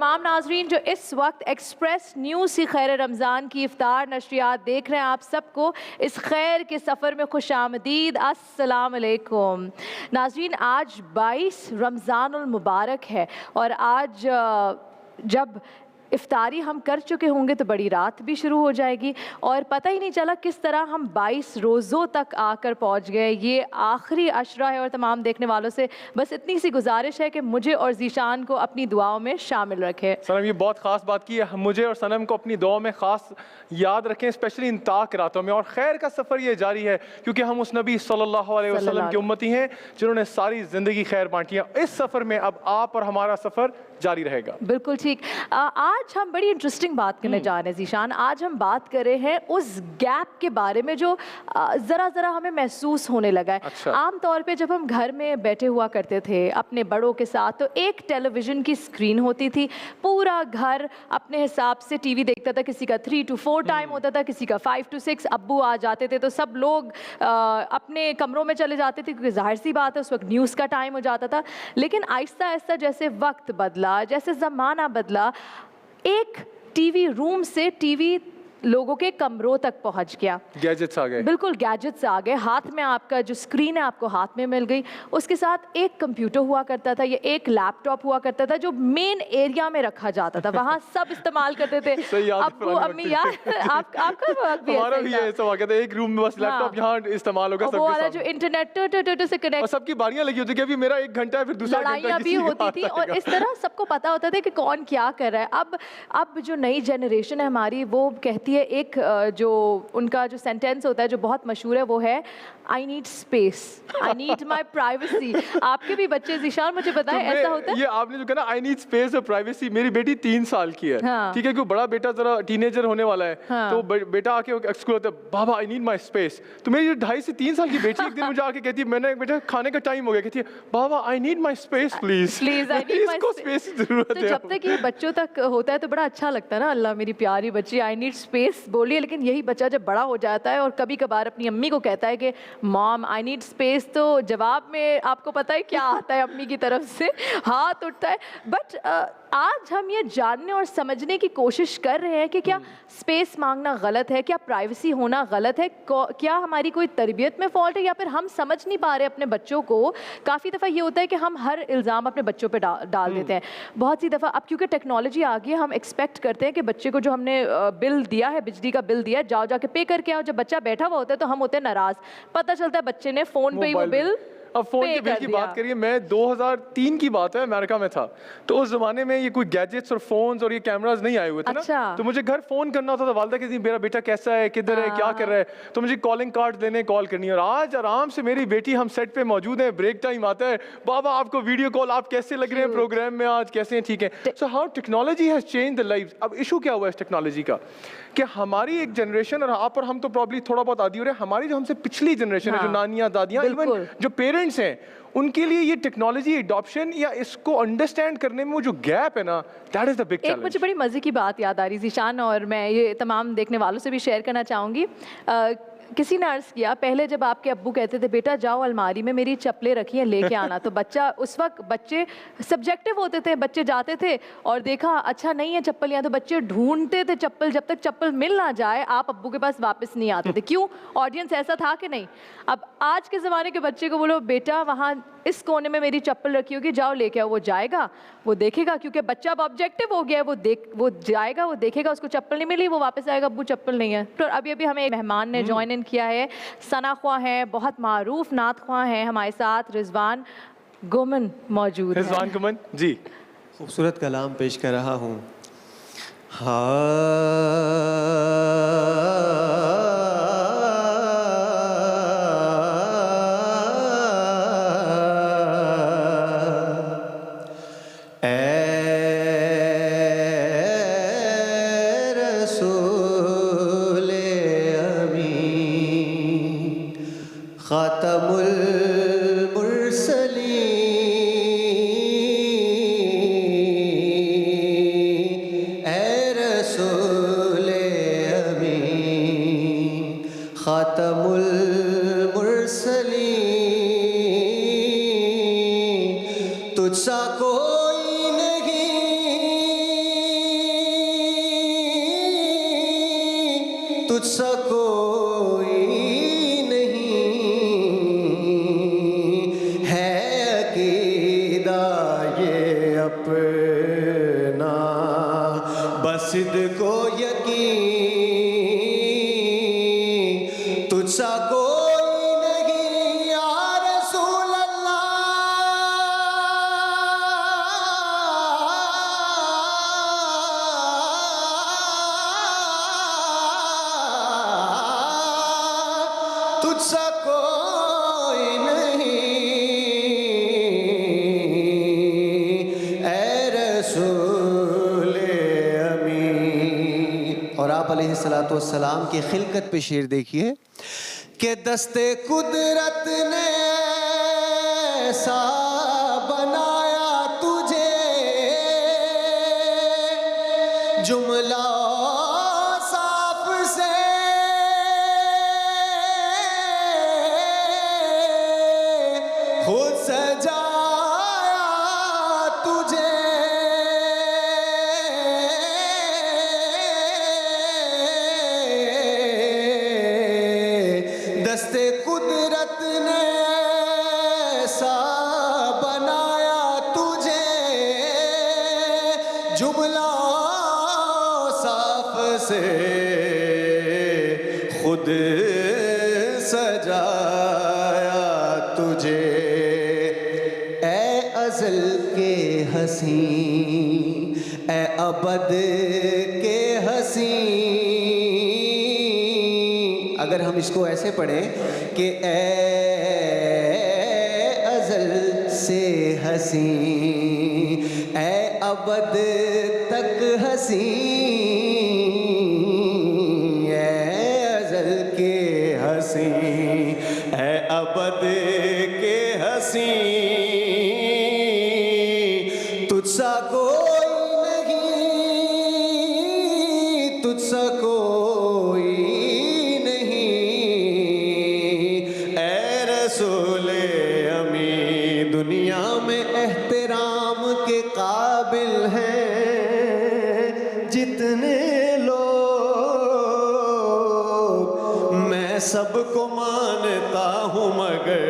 तमाम नाजरीन जो इस वक्त एक्सप्रेस न्यूज़ की खैर रमज़ान की इफ्तार नशरियात देख रहे हैं, आप सबको इस खैर के सफ़र में खुश आमदीद। अस्सलाम वालेकुम नाजरीन, आज 22 रमज़ानुल मुबारक है और आज जब इफ्तारी हम कर चुके होंगे तो बड़ी रात भी शुरू हो जाएगी और पता ही नहीं चला किस तरह हम 22 रोज़ों तक आकर पहुंच गए। ये आखिरी अशरा है और तमाम देखने वालों से बस इतनी सी गुजारिश है कि मुझे और ज़ीशान को अपनी दुआओं में शामिल रखें। सनम, ये बहुत ख़ास बात की है, मुझे और सनम को अपनी दुआओं में ख़ास याद रखें, स्पेशली इन ताक रातों में। और खैर का सफ़र ये जारी है क्योंकि हम उस नबी सल्लल्लाहु अलैहि वसल्लम की उम्मती हैं जिन्होंने सारी ज़िंदगी खैर बांटी है। इस सफ़र में अब आप और हमारा सफ़र जारी रहेगा। बिल्कुल ठीक। आज हम बड़ी इंटरेस्टिंग बात करने जा रहे हैं ज़ीशान। आज हम बात कर रहे हैं उस गैप के बारे में जो ज़रा हमें महसूस होने लगा है। अच्छा। आम तौर पे जब हम घर में बैठे हुआ करते थे अपने बड़ों के साथ तो एक टेलीविज़न की स्क्रीन होती थी, पूरा घर अपने हिसाब से टीवी देखता था। किसी का 3 to 4 टाइम होता था, किसी का 5 to 6। अब्बू आ जाते थे तो सब लोग अपने कमरों में चले जाते थे क्योंकि जाहिर सी बात है उस वक्त न्यूज़ का टाइम हो जाता था। लेकिन आहिस्ता आहिस्ता जैसे वक्त बदला, जैसे ज़माना बदला, एक टीवी रूम से टीवी लोगों के कमरों तक पहुंच गया। गैजेट्स आ गए। बिल्कुल गैजेट्स आ गए, हाथ में आपका जो स्क्रीन है आपको हाथ में मिल गई। उसके साथ एक कंप्यूटर हुआ करता था या एक लैपटॉप हुआ करता था जो मेन एरिया में रखा जाता था, वहाँ सब इस्तेमाल करते थे। अब्बू अम्मी यार आपका वक्त भी हमारा भी ऐसा हुआ करता, एक रूम में बस लैपटॉप यहाँ इस्तेमाल होगा, वो वाला जो इंटरनेट से कनेक्ट, और सबकी बारियां लगी होती कि अभी मेरा 1 घंटा है, फिर दूसरा लड़ाइयाँ भी होती थी और इस तरह सबको पता होता था कि कौन क्या कर रहा है। अब जो नई जनरेशन है हमारी वो कहती है, एक जो उनका जो सेंटेंस होता है जो बहुत मशहूर है वो है I need space, I need my privacy. आपके भी बच्चे ज़ीशान मुझे बताएं तो ऐसा होता है? ये आपने जो कहा ना आई नीड स्पेस और प्राइवेसी, मेरी बेटी 3 साल की है। हाँ। ठीक है, क्योंकि बड़ा बेटा जरा टीनेजर होने वाला है। हाँ। तो बेटा आके स्कूल होता है, बाबा आई नीड माई स्पेस। तो मेरी 2.5 से 3 साल की बेटी एक दिन मुझे आके कहती है, मैंने बेटा खाने का टाइम हो गया, कहती है बाबा I need my space please please I need इसको स्पेस की जरूरत है। जब तक ये बच्चों तक होता है तो बड़ा अच्छा लगता है ना, अल्लाह मेरी प्यारी बच्ची आई नीड स्पेस बोलिए। लेकिन यही बच्चा जब बड़ा हो जाता है और कभी कभार अपनी अम्मी को कहता है कि मॉम आई नीड स्पेस, तो जवाब में आपको पता है क्या आता है, अम्मी की तरफ से हाथ उठता है। बट आज हम ये जानने और समझने की कोशिश कर रहे हैं कि क्या स्पेस मांगना गलत है, क्या प्राइवेसी होना गलत है, क्या हमारी कोई तरबियत में फॉल्ट है या फिर हम समझ नहीं पा रहे अपने बच्चों को। काफ़ी दफ़ा ये होता है कि हम हर इल्ज़ाम अपने बच्चों पे डाल देते हैं। बहुत सी दफ़ा अब क्योंकि टेक्नोलॉजी आ गई है, हम एक्सपेक्ट करते हैं कि बच्चे को जो हमने बिल दिया है, बिजली का बिल दिया है, जाओ जाके पे करके आओ। जब बच्चा बैठा हुआ होता है तो हम होते हैं नाराज़, पता चलता है बच्चे ने फ़ोन पे ही वो बिल। अब फोन के बिल की बात करिए, मैं 2003 की बात है, अमेरिका में था। तो उस जमाने में ये कोई गैजेट्स और फोन्स और ये कैमरास नहीं आए हुए थे अच्छा। ना। तो मुझे घर फोन करना होता था, वालदा कहती मेरा बेटा कैसा है, किधर है, क्या कर रहा है। तो मुझे कॉलिंग कार्ड देने कॉल करनी है। और आज आराम से मेरी बेटी, हम सेट पे मौजूद है, ब्रेक टाइम आता है, बाबा आपको वीडियो कॉल, आप कैसे लग रहे हैं प्रोग्राम में, आज कैसे हैं, ठीक है। So how technology has change the life. अब इशू क्या हुआ है इस टेक्नोलॉजी का कि हमारी एक जनरेशन और आप और हम तो प्रॉब्ली थोड़ा बहुत आदी हो रहे हैं, हमारी जो हमसे पिछली जनरेशन है, जो नानियां दादियां, इवन जो पेरेंट्स हैं, उनके लिए ये टेक्नोलॉजी एडॉप्शन या इसको अंडरस्टैंड करने में वो जो गैप है ना, that is the big challenge. मुझे बड़ी मज़े की बात याद आ रही ज़ीशान और मैं ये तमाम देखने वालों से भी शेयर करना चाहूँगी। किसी ने अर्ज़ किया, पहले जब आपके अब्बू कहते थे बेटा जाओ अलमारी में मेरी चप्पलें रखी हैं लेके आना, तो बच्चा उस वक्त, बच्चे सब्जेक्टिव होते थे, बच्चे जाते थे और देखा अच्छा नहीं है चप्पल यहाँ, तो बच्चे ढूंढते थे चप्पल, जब तक चप्पल मिल ना जाए आप अब्बू के पास वापस नहीं आते थे। क्यों? ऑडियंस ऐसा था कि नहीं। अब आज के ज़माने के बच्चे को बोलो बेटा वहाँ इस कोने में मेरी चप्पल रखी होगी, जाओ लेके आओ, वो जाएगा, वो देखेगा, क्योंकि बच्चा अब ऑब्जेक्टिव हो गया है, वो जाएगा, वो देखेगा, उसको चप्पल नहीं मिली, वो वापस आएगा, अब्बू चप्पल नहीं है। तो अभी हमें एक मेहमान ने ज्वाइन इन किया है, सना ख्वां हैं, बहुत मारूफ नात ख्वां हैं हमारे साथ, रिजवान गुमन मौजूद है। रिजवान गुमन जी खूबसूरत कलाम पेश कर रहा हूँ। ख़ातमुल मुरसलीन ए रसूल अमीन तुझसा कोई नहीं है, अकीदा ये अपना बस को यकीन, तुझसा कोई नहीं या रसूल अल्लाह, तुझसा कोई नहीं ऐ रसूल अमीन। और आप अलैहिस्सलातु वस्सलाम की खिलकत पे शेर देखिए कि दस्ते कुदरत ने ऐसा बनाया तुझे, जुमला साफ से खुद सजाया तुझे, दस्ते कुदरत ने ऐसा बनाया तुझे, जुमला साफ से खुद सजाया तुझे। ऐ अज़ल के हसी, ऐ अबद के हसी। अगर हम इसको ऐसे पढ़ें कि ऐ अज़ल से हसी, ऐ अबद तक हसी, ऐ अज़ल के हसी, ऐ अबद के हसी, तुझसा कोई नहीं, तुझसा कोई अमी। दुनिया में एहतराम के काबिल हैं जितने लोग, मैं सबको मानता हूँ मगर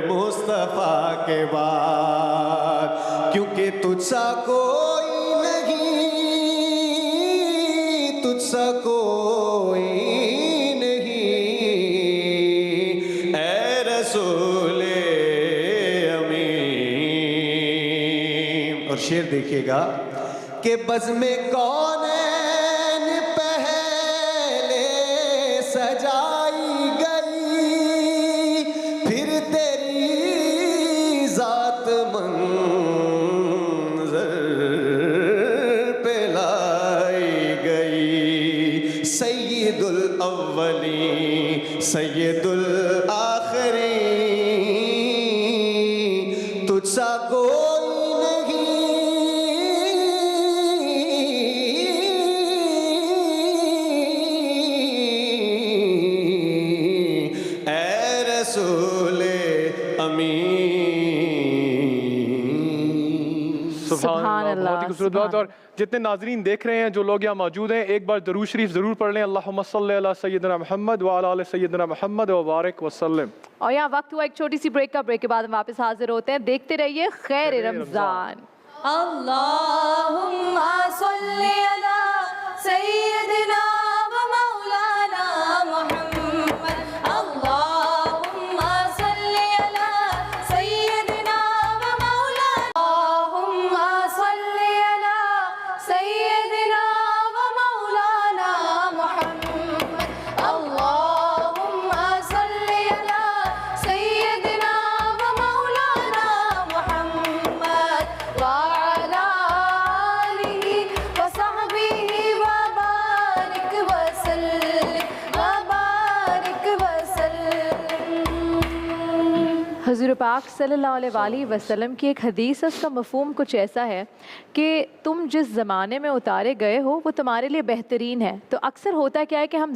मुस्तफ़ा के बाद, क्योंकि तुझसा कोई नहीं, तुझसा कोई नहीं ऐ रसूल अमीन। और शेर देखिएगा कि बज़्म-ए कौनैन पहले सजाई गई, फिर तेरी ज़ात मंज़र पे लाई गई। सय्यदुल अव्वलीन सय्यदुल आखिरीन, तुझसा कोई नहीं ऐ रसूल अमीन। सुभान अल्लाह, बहुत ही खूबसूरत बात। और जितने नाजरीन देख रहे हैं, जो लोग यहाँ मौजूद हैं, एक बार दरूद शरीफ ज़रूर पढ़ लें। अल्लाहुम्मा सल्ली अला सय्यिदना मुहम्मद व अला आलि सय्यिदना मुहम्मद व बारिक वसल्लम। और यहाँ वक्त हुआ एक छोटी सी ब्रेक का। ब्रेक के बाद हम वापस हाजिर होते हैं। देखते रहिए खैर रमज़ान। अल्लाहुम्मा सल्ली अला सय्यिदिना व मौलाना मुहम्मद। अल्लाहुम्मा सल्ली अला सय्यिदिना व मौलाना। अल्लाहुम्मा सल्ली अला सय्यिदिना व मौलाना मुहम्मद। अल्लाहुम्मा सल्ली अला सय्यिदिना व मौलाना मुहम्मद व अला आलिहि व सहबिहि व बारिक व सल्लिम व बारिक व सल्लिम। हुज़ूर हुजूर पाक सल्लल्लाहु अलैहि वसल्लम की एक हदीस है, उसका मफ़हूम कुछ ऐसा है कि तुम जिस ज़माने में उतारे गए हो वो तुम्हारे लिए बेहतरीन है। तो अक्सर होता क्या है कि हम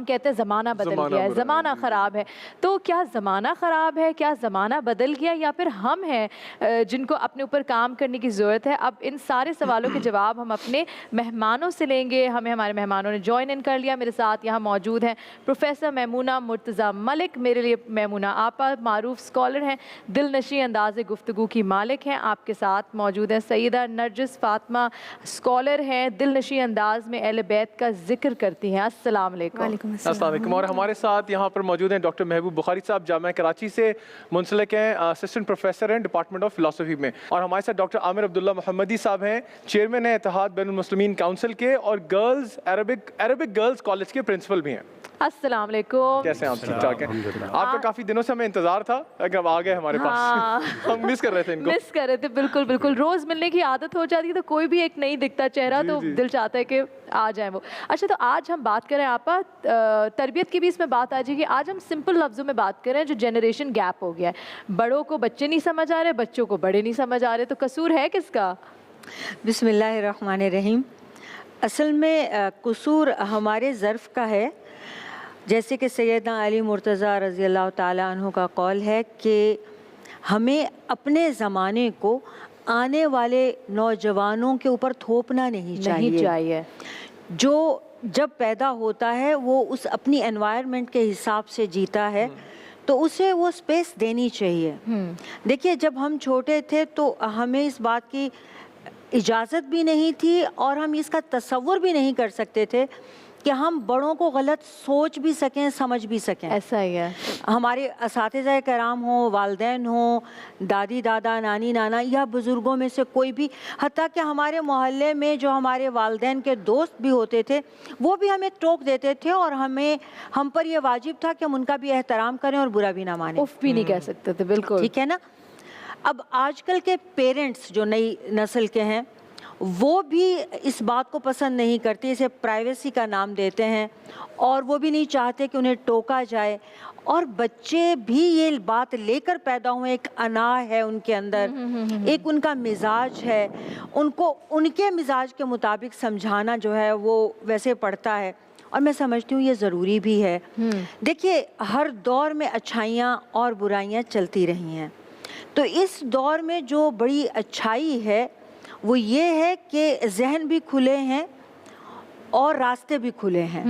कहते हैं ज़माना बदल गया है, ज़माना ख़राब है। तो क्या ज़माना ख़राब है, क्या ज़माना बदल गया, या फिर हम हैं जिनको अपने ऊपर काम करने की ज़रूरत है? अब इन सारे सवालों के जवाब हम अपने मेहमानों से लेंगे। हमें हमारे मेहमानों ने ज्वाइन इन कर लिया। मेरे साथ यहाँ मौजूद हैं प्रोफेसर मैमूना मुर्तज़ा मलिक, मेरे लिए मैमूना आपा, मारूफ स्कॉलर हैं, दिलनशी अंदाज़ गुफ्तगू की मालिक हैं। आपके साथ मौजूद हैं सईदा नरजिस फ़ातिमा, स्कॉलर हैं, दिलनशी अंदाज़ में अहले बैत का जिक्र करती हैं। अस्सलाम वालेकुम। अस्सलाम वालेकुम। और हमारे साथ यहाँ पर मौजूद हैं डॉक्टर महबूब बुखारी साहब, जामिया कराची से मुंसलिक हैं, असिस्टेंट प्रोफेसर हैं डिपार्टमेंट ऑफ फिलासफी में। और हमारे साथ डॉक्टर आमिर अब्दुल्ला मोहम्मदी साहब हैं, चेयरमैन हैं इत्तेहाद बैनुल मुस्लिमीन काउंसिल के और गर्ल्स अरबिक गर्ल्स कॉलेज के प्रिंसिपल भी हैं। अस्सलाम वालेकुम। कैसे हैं आप? ठीक ठाक हैं? आपका काफ़ी दिनों से हमें इंतज़ार था, अगर अब आ गए हमारे पास। हम मिस कर रहे थे इनको। मिस कर रहे थे, बिल्कुल बिल्कुल। रोज़ मिलने की आदत हो जाती है तो कोई भी एक नहीं दिखता चेहरा तो दिल चाहता है कि आ जाए वो। अच्छा, तो आज हम बात करें आपा तरबियत की भी इसमें बात आ जाएगी। आज हम सिंपल लफ्ज़ों में बात करें जो जनरेशन गैप हो गया है। बड़ों को बच्चे नहीं समझ आ रहे, बच्चों को बड़े नहीं समझ आ रहे, तो कसूर है किसका? बिस्मिल्लाहिर्रहमानिर्रहीम। असल में कसूर हमारे ज़र्फ़ का है। जैसे कि सैयदना अली मुर्तज़ा रज़ी अल्लाह ताला अन्हु का कौल है कि हमें अपने ज़माने को आने वाले नौजवानों के ऊपर थोपना नहीं चाहिए। जो जब पैदा होता है वो उस अपनी एनवायरनमेंट के हिसाब से जीता है तो उसे वो स्पेस देनी चाहिए। देखिए, जब हम छोटे थे तो हमें इस बात की इजाज़त भी नहीं थी और हम इसका तसव्वुर भी नहीं कर सकते थे कि हम बड़ों को गलत सोच भी सकें, समझ भी सकें। ऐसा ही है। हमारे असातिज़ा कराम हों, वालिदैन हों, दादी दादा, नानी नाना या बुज़ुर्गों में से कोई भी, हत्ता कि हमारे मोहल्ले में जो हमारे वालिदैन के दोस्त भी होते थे वो भी हमें टोक देते थे और हम पर यह वाजिब था कि हम उनका भी एहतराम करें और बुरा भी ना मानें। उफ भी नहीं कह सकते थे, बिल्कुल ठीक है ना। अब आजकल के पेरेंट्स जो नई नस्ल के हैं वो भी इस बात को पसंद नहीं करते, इसे प्राइवेसी का नाम देते हैं और वो भी नहीं चाहते कि उन्हें टोका जाए। और बच्चे भी ये बात लेकर पैदा हुए, एक अना है उनके अंदर, एक उनका मिजाज है, उनको उनके मिजाज के मुताबिक समझाना जो है वो वैसे पड़ता है और मैं समझती हूँ ये ज़रूरी भी है। देखिए, हर दौर में अच्छाइयाँ और बुराइयाँ चलती रही हैं, तो इस दौर में जो बड़ी अच्छाई है वो ये है कि जहन भी खुले हैं और रास्ते भी खुले हैं।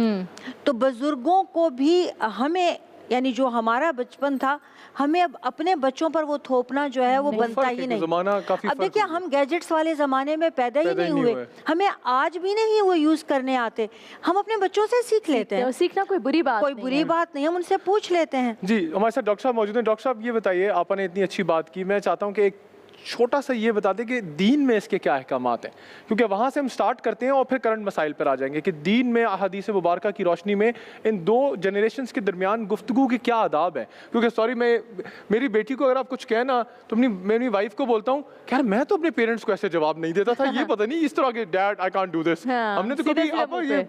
तो बुजुर्गों को भी हमें, यानी जो हमारा बचपन था, हमें अब अपने बच्चों पर वो थोपना जो है वो बनता ही नहीं। अब देखिए, हम गैजेट्स वाले ज़माने में पैदा ही नहीं हुए, हमें आज भी नहीं वो यूज़ करने आते, हम अपने बच्चों से सीख लेते हैं। सीखना कोई बुरी बात नहीं, हम उनसे पूछ लेते हैं। जी, हमारे साथ डॉक्टर साहब मौजूद हैं। डॉक्टर साहब, ये बताइए, आपने इतनी अच्छी बात की, मैं चाहता हूँ कि एक छोटा सा ये बता दें कि दीन में इसके क्या अहकामात हैं, क्योंकि वहाँ से हम स्टार्ट करते हैं और फिर करंट मसाइल पर आ जाएंगे कि दीन में अहादीस मुबारका की रोशनी में इन दो जनरेशन्स के दरमियान गुफ्तगू के क्या आदाब है। क्योंकि सॉरी, मेरी बेटी को अगर आप कुछ कहना तो मेरी वाइफ को बोलता हूँ, यार मैं तो अपने पेरेंट्स को ऐसे जवाब नहीं देता था, ये पता नहीं इस तरह के, dad I can't do this. हमने तो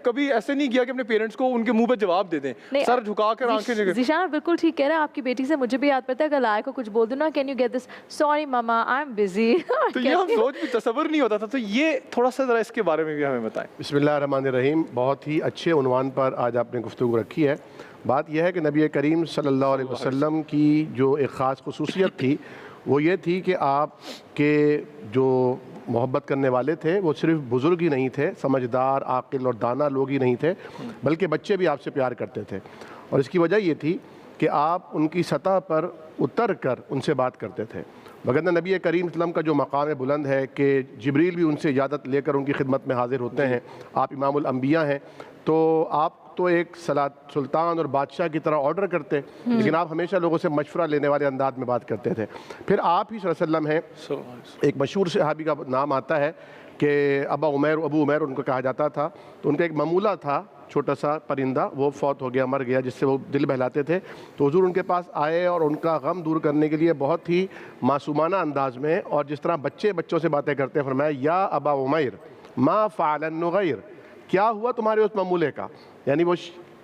कभी ऐसे नहीं किया कि अपने पेरेंट्स को उनके मुंह पर जवाब दे दें, सर झुका कर आंखें। ज़ीशान बिल्कुल ठीक कह रहे हैं। आपकी बेटी से मुझे भी याद पड़ता है, अगर लाया को कुछ बोल दो ना, can you get this, sorry mama I am busy, तो ये हम सोच भी तसव्वुर नहीं होता था। तो ये थोड़ा सा ज़रा इसके बारे में भी हमें बताएं। बिस्मिल्लाहिर्रहमानिर्रहीम। बहुत ही अच्छे उन्वान पर आज आपने गुफ्तगू रखी है। बात यह है कि नबी करीम सल्लल्लाहु अलैहि वसल्लम की जो एक ख़ास खुसूसियत थी वो ये थी कि आपके जो मोहब्बत करने वाले थे वो सिर्फ बुज़ुर्ग ही नहीं थे, समझदार, आकिल और दाना लोग ही नहीं थे, बल्कि बच्चे भी आपसे प्यार करते थे। और इसकी वजह ये थी कि आप उनकी सतह पर उतर कर उनसे बात करते थे। वगरना नबी करीम सल्लम का जो मकाम बुलंद है कि जिब्रील भी उनसे इजाज़त लेकर उनकी खिदमत में हाजिर होते हैं, आप इमामुल अंबिया हैं, तो आप तो एक सुल्तान और बादशाह की तरह ऑर्डर करते, लेकिन आप हमेशा लोगों से मशवरा लेने वाले अंदाज में बात करते थे। फिर आप ही सल्लल्लाहु अलैहि वसल्लम हैं, एक मशहूर सहाबी का नाम आता है कि अबू उमैर उनको कहा जाता था। तो उनका एक ममूला था, छोटा सा परिंदा, वो फौत हो गया, मर गया, जिससे वो दिल बहलाते थे। तो हुजूर उनके पास आए और उनका गम दूर करने के लिए बहुत ही मासूमाना अंदाज में और जिस तरह बच्चे बच्चों से बातें करते हैं, फरमाया, या अबा उमैर मा फ़अलन नुग़ैर, क्या हुआ तुम्हारे उस ममूले का। यानी वो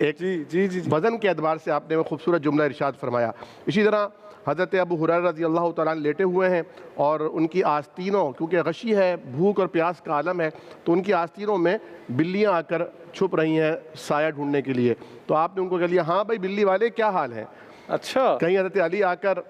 एक जी। वज़न के एतबार से आपने वो खूबसूरत जुमला इरशाद फरमाया। इसी तरह हज़रत अबू हुरैरा रज़ी अल्लाह तआला अन्हु लेटे हुए हैं और उनकी आस्तीनों, क्योंकि गशी है, भूख और प्यास का आलम है, तो उनकी आस्तीनों में बिल्लियाँ आकर छुप रही हैं साया ढूंढने के लिए। तो आपने उनको कह लिया, हाँ भाई बिल्ली वाले क्या हाल है। अच्छा, कहीं हज़रत अली आकर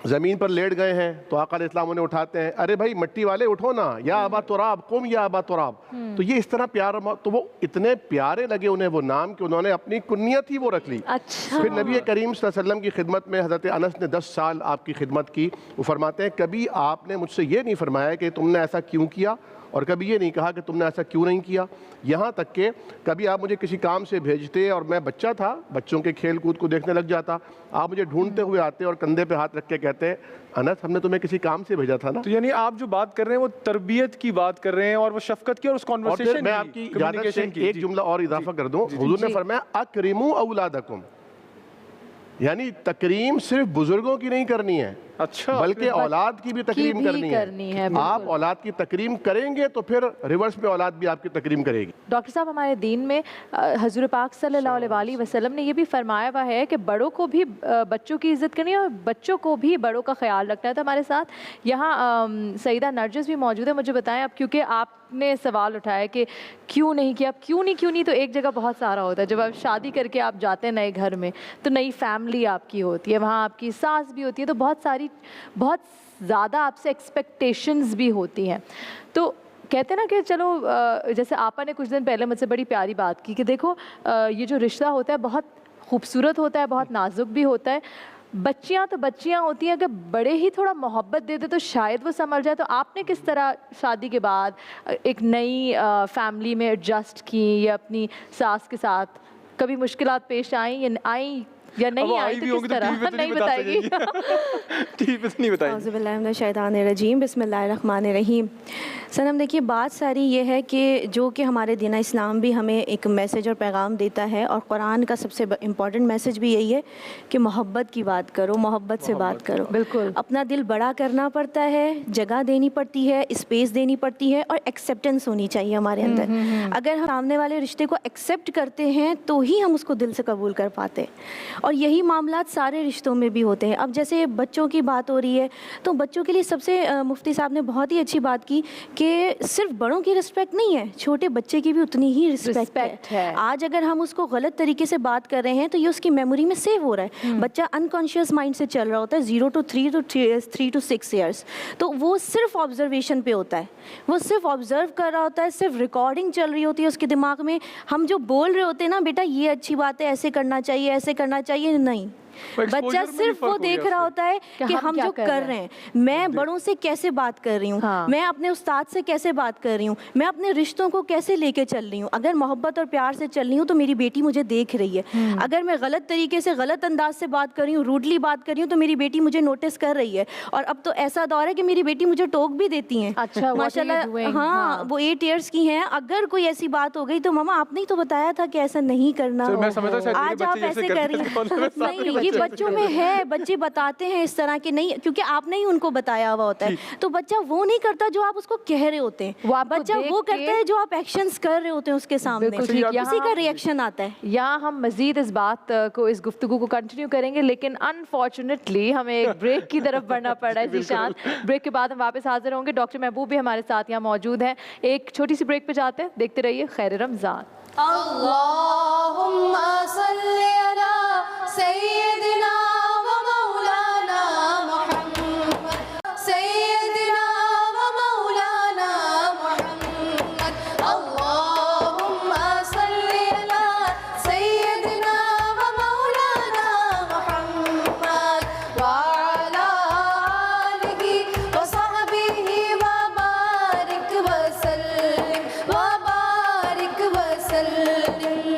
ज़मीन पर लेट गए हैं तो आका अलैहिस्सलाम उन्हें उठाते हैं, अरे भाई मट्टी वाले उठो ना, या अबा तुराब कुम या अबा तुराब। तो ये इस तरह प्यार, तो वो इतने प्यारे लगे उन्हें वो नाम कि उन्होंने अपनी कुन्नियत ही वो रख ली। अच्छा। फिर नबी करीम सल्लल्लाहु अलैहि वसल्लम की खिदमत में हज़रत अनस ने 10 साल आपकी खिदमत की। वो फरमाते हैं कभी आपने मुझसे ये नहीं फरमाया कि तुमने ऐसा क्यों किया, और कभी ये नहीं कहा कि तुमने ऐसा क्यों नहीं किया। यहाँ तक कि कभी आप मुझे किसी काम से भेजते और मैं बच्चा था, बच्चों के खेल कूद को देखने लग जाता, आप मुझे ढूंढते हुए आते और कंधे पे हाथ रख के कहते, अनस हमने तुम्हें किसी काम से भेजा था ना। तो यानी आप जो बात कर रहे हैं वो तरबियत की बात कर रहे हैं और वो शफकत की और उस और फिर कॉन्वर्सेशन मैं आपकी इजाज़त से की। एक जुमला और इजाफा कर दूं, हुजूर ने फरमाया अकरिमू औलादकुम, यानी तकरीम सिर्फ बुजुर्गों की नहीं करनी है, अच्छा, बल्कि औलाद की भी तकरीम भी करनी है। बिल्कुल। आप औलाद की तकरीम करेंगे तो फिर रिवर्स में औलाद भी आपकी तकरीम करेगी। डॉक्टर साहब, हमारे दीन में हज़रत पाक सल्लल्लाहु अलैहि वसल्लम ने ये भी फरमाया हुआ है कि बड़ों को भी बच्चों की इज़्ज़त करनी है और बच्चों को भी बड़ों का ख्याल रखना है। तो हमारे साथ यहाँ सईदा नरजिस भी मौजूद है। मुझे बताएं, अब क्योंकि आपने सवाल उठाया कि क्यों नहीं किया, क्यों नहीं, तो एक जगह बहुत सारा होता है। जब आप शादी करके आप जाते हैं नए घर में, तो नई फैमिली आपकी होती है, वहाँ आपकी सास भी होती है, तो बहुत ज़्यादा आपसे एक्सपेक्टेशंस भी होती हैं। तो कहते हैं ना कि चलो, जैसे आपा ने कुछ दिन पहले मुझसे बड़ी प्यारी बात की कि देखो ये जो रिश्ता होता है बहुत खूबसूरत होता है, बहुत नाजुक भी होता है। बच्चियाँ तो बच्चियाँ होती हैं, अगर बड़े ही थोड़ा मोहब्बत दे दे तो शायद वो संभल जाए। तो आपने किस तरह शादी के बाद एक नई फैमिली में एडजस्ट की, या अपनी सास के साथ कभी मुश्किलात पेश आई या नहीं आई, तो किस तरह नहीं बताएगी? टीवी पे नहीं बताएगी। औज़ुबिल्लाहिमिनश्शैतानिर्रजीम, बिस्मिल्लाहिर्रहमानिर्रहीम। सनम, देखिए बात सारी ये है कि जो कि हमारे दीन इस्लाम भी हमें एक मैसेज और पैगाम देता है, और कुरान का सबसे इम्पॉर्टेंट मैसेज भी यही है कि मोहब्बत की बात करो, मोहब्बत से बात करो। बिल्कुल। अपना दिल बड़ा करना पड़ता है, जगह देनी पड़ती है, स्पेस देनी पड़ती है, और एक्सेप्टेंस होनी चाहिए हमारे अंदर। अगर हम सामने वाले रिश्ते को एक्सेप्ट करते हैं तो ही हम उसको दिल से कबूल कर पाते हैं, और यही मामलात सारे रिश्तों में भी होते हैं। अब जैसे बच्चों की बात हो रही है, तो बच्चों के लिए सबसे मुफ्ती साहब ने बहुत ही अच्छी बात की कि सिर्फ बड़ों की रिस्पेक्ट नहीं है, छोटे बच्चे की भी उतनी ही रिस्पेक्ट है। आज अगर हम उसको गलत तरीके से बात कर रहे हैं तो ये उसकी मेमोरी में सेव हो रहा है। बच्चा अनकॉन्शियस माइंड से चल रहा होता है 0 to 3 to 6 ईयर्स, तो वो सिर्फ ऑब्जर्वेशन पे होता है, वो सिर्फ ऑब्जर्व कर रहा होता है, सिर्फ रिकॉर्डिंग चल रही होती है उसके दिमाग में। हम जो बोल रहे होते हैं ना, बेटा ये अच्छी बात है, ऐसे करना चाहिए, ऐसे करना चाहिए, नहीं, बच्चा सिर्फ वो देख रहा होता है कि हम जो कर रहे हैं, मैं बड़ों से कैसे बात कर रही हूँ, मैं अपने उस्ताद से कैसे बात कर रही हूँ, मैं अपने रिश्तों को कैसे लेके चल रही हूँ। अगर मोहब्बत और प्यार से चल रही हूँ तो मेरी बेटी मुझे देख रही है। अगर मैं गलत तरीके से, गलत अंदाज से बात कर रही हूँ, रूडली बात कर रही हूँ, तो मेरी बेटी मुझे नोटिस कर रही है। और अब तो ऐसा दौर है कि मेरी बेटी मुझे टोक भी देती हैं। अच्छा, माशाल्लाह। हाँ, वो 8 ईयर्स की हैं। अगर कोई ऐसी बात हो गई तो मम्मा आपने ही तो बताया था कि ऐसा नहीं करना, आज आप ऐसे कर रही हैं। नहीं, ये बच्चों में है, बच्चे बताते हैं इस तरह के, नहीं क्योंकि आपने ही उनको बताया हुआ होता है। तो बच्चा वो नहीं करता जो आप उसको कह रहे होते हैं, बच्चा वो करता है जो आप एक्शंस कर रहे होते हैं उसके सामने, उसी का रिएक्शन आता है। यहाँ हम मजीद इस बात को, इस गुफ्तगू को कंटिन्यू करेंगे, लेकिन अनफॉर्चुनेटली हमें एक ब्रेक की तरफ बढ़ना पड़ा है ज़ीशान। ब्रेक के बाद हम वापस हाजिर होंगे। डॉक्टर महबूब भी हमारे साथ यहाँ मौजूद हैं। एक छोटी सी ब्रेक पे जाते हैं, देखते रहिए खैर रमज़ान। अल्लाहुम्मा सल्ली अला सय्यदिना व मौलाना मुहम्मद, सय्यदिना व मौलाना मुहम्मद। अल्लाहुम्मा सल्ली अला सय्यदिना व मौलाना मुहम्मद व अला आलिहि व सहबिहि व बारिक व सल्लिम व बारिक व सल्लिम।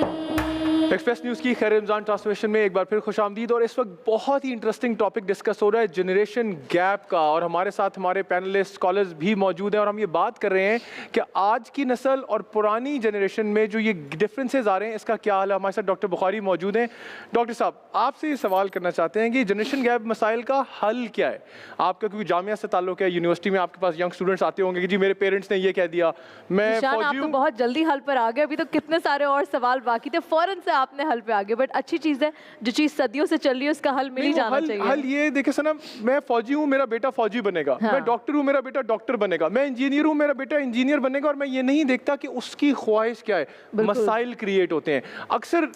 एक्सप्रेस न्यूज़ की खैर रमज़ान ट्रांसमिशन में एक बार फिर खुश आमदीद। और इस वक्त बहुत ही इंटरेस्टिंग टॉपिक डिस्कस हो रहा है, जनरेशन गैप का, और हमारे साथ हमारे पैनलिस्ट स्कॉलर्स भी मौजूद हैं। और हम ये बात कर रहे हैं कि आज की नस्ल और पुरानी जनरेशन में जो ये डिफरेंसेस आ रहे हैं, इसका क्या हाल है। हमारे साथ डॉक्टर बुखारी मौजूद हैं। डॉक्टर साहब, आपसे ये सवाल करना चाहते हैं कि जनरेशन गैप मसाइल का हल क्या है आपका, क्योंकि जामिया से ताल्लुक है, यूनिवर्सिटी में आपके पास यंग स्टूडेंट्स आते होंगे कि जी मेरे पेरेंट्स ने ये कह दिया, मैं ज़ीशान, आप तो बहुत जल्दी हल पर आ गए, अभी तो कितने सारे और सवाल बाकी थे। फ़ौरन से आपने हल पे आ गए, बट अच्छी चीज़ है, जो चीज़ सदियों से चल रही है उसका हल मिल ही नहीं, वो जाना हल चाहिए। ये देखिए सनम, मैं फौजी हूँ, मेरा बेटा फौजी बनेगा, हाँ। मैं डॉक्टर हूँ, मेरा बेटा डॉक्टर बनेगा, मैं इंजीनियर हूँ, मेरा बेटा इंजीनियर बनेगा, और मैं ये नहीं देखता कि उसकी ख्वाहिश क्या है। मसाइल क्रिएट होते हैं अक्सर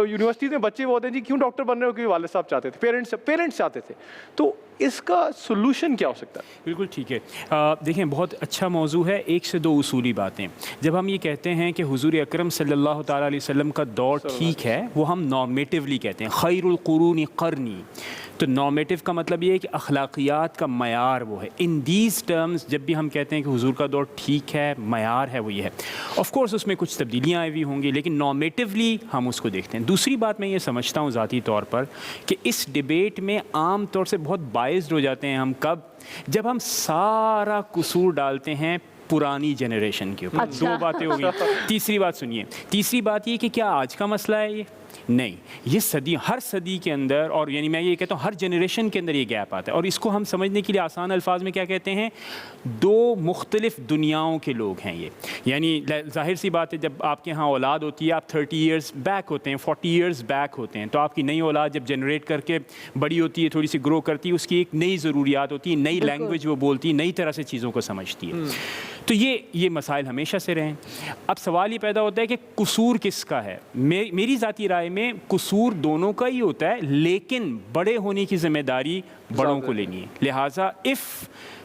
यूनिवर्सिटीज में, बच्चे वो होते हैं जी क्यों डॉक्टर बन रहे हो, क्योंकि वाले साहब चाहते थे, पेरेंट्स चाहते थे। तो इसका सोल्यूशन क्या हो सकता है? बिल्कुल ठीक है। देखें, बहुत अच्छा मौजू है। एक से दो उसूली बातें। जब हम ये कहते हैं कि हुजूर अकरम सल्लल्लाहु ताला अलैहि वसल्लम का दौर ठीक है, वो हम नॉर्मेटिवली कहते हैं, खैरुल कुरूनी क़र्नी। तो नॉर्मेटिव का मतलब ये है कि अखलाकियात का मयार वो है। इन दीज टर्म्स जब भी हम कहते हैं कि हुजूर का दौर ठीक है, मयार है, वो ये है। ऑफ कोर्स उसमें कुछ तब्दीलियाँ आई हुई होंगी, लेकिन नॉर्मेटिवली हम उसको देखते हैं। दूसरी बात मैं ये समझता हूँ ज़ाती तौर पर कि इस डिबेट में आम तौर से बहुत बाइस्ड हो जाते हैं हम, कब? जब हम सारा कसूर डालते हैं पुरानी जनरेशन के ऊपर। अच्छा। दो बातें हो गई। तीसरी बात सुनिए, तीसरी बात ये कि क्या आज का मसला है ये? नहीं, ये सदी, हर सदी के अंदर, और यानी मैं ये कहता हूँ हर जनरेशन के अंदर ये गैप आता है। और इसको हम समझने के लिए आसान अल्फाज में क्या कहते हैं, दो मुख्तलिफ दुनियाओं के लोग हैं ये। यानी जाहिर सी बात है, जब आपके यहाँ औलाद होती है, आप 30 ईयर्स बैक होते हैं, 40 ईयर्स बैक होते हैं, तो आपकी नई औलाद जब जनरेट करके बड़ी होती है, थोड़ी सी ग्रो करती है, उसकी एक नई ज़रूरियात होती है, नई लैंग्वेज वो बोलती है, नई तरह से चीज़ों को समझती है। तो ये मसाइल हमेशा से रहे हैं। अब सवाल ये पैदा होता है कि कसूर किसका है? मेरी ज़ाती राय में कसूर दोनों का ही होता है, लेकिन बड़े होने की जिम्मेदारी बड़ों को लेनी है। लिहाजा इफ़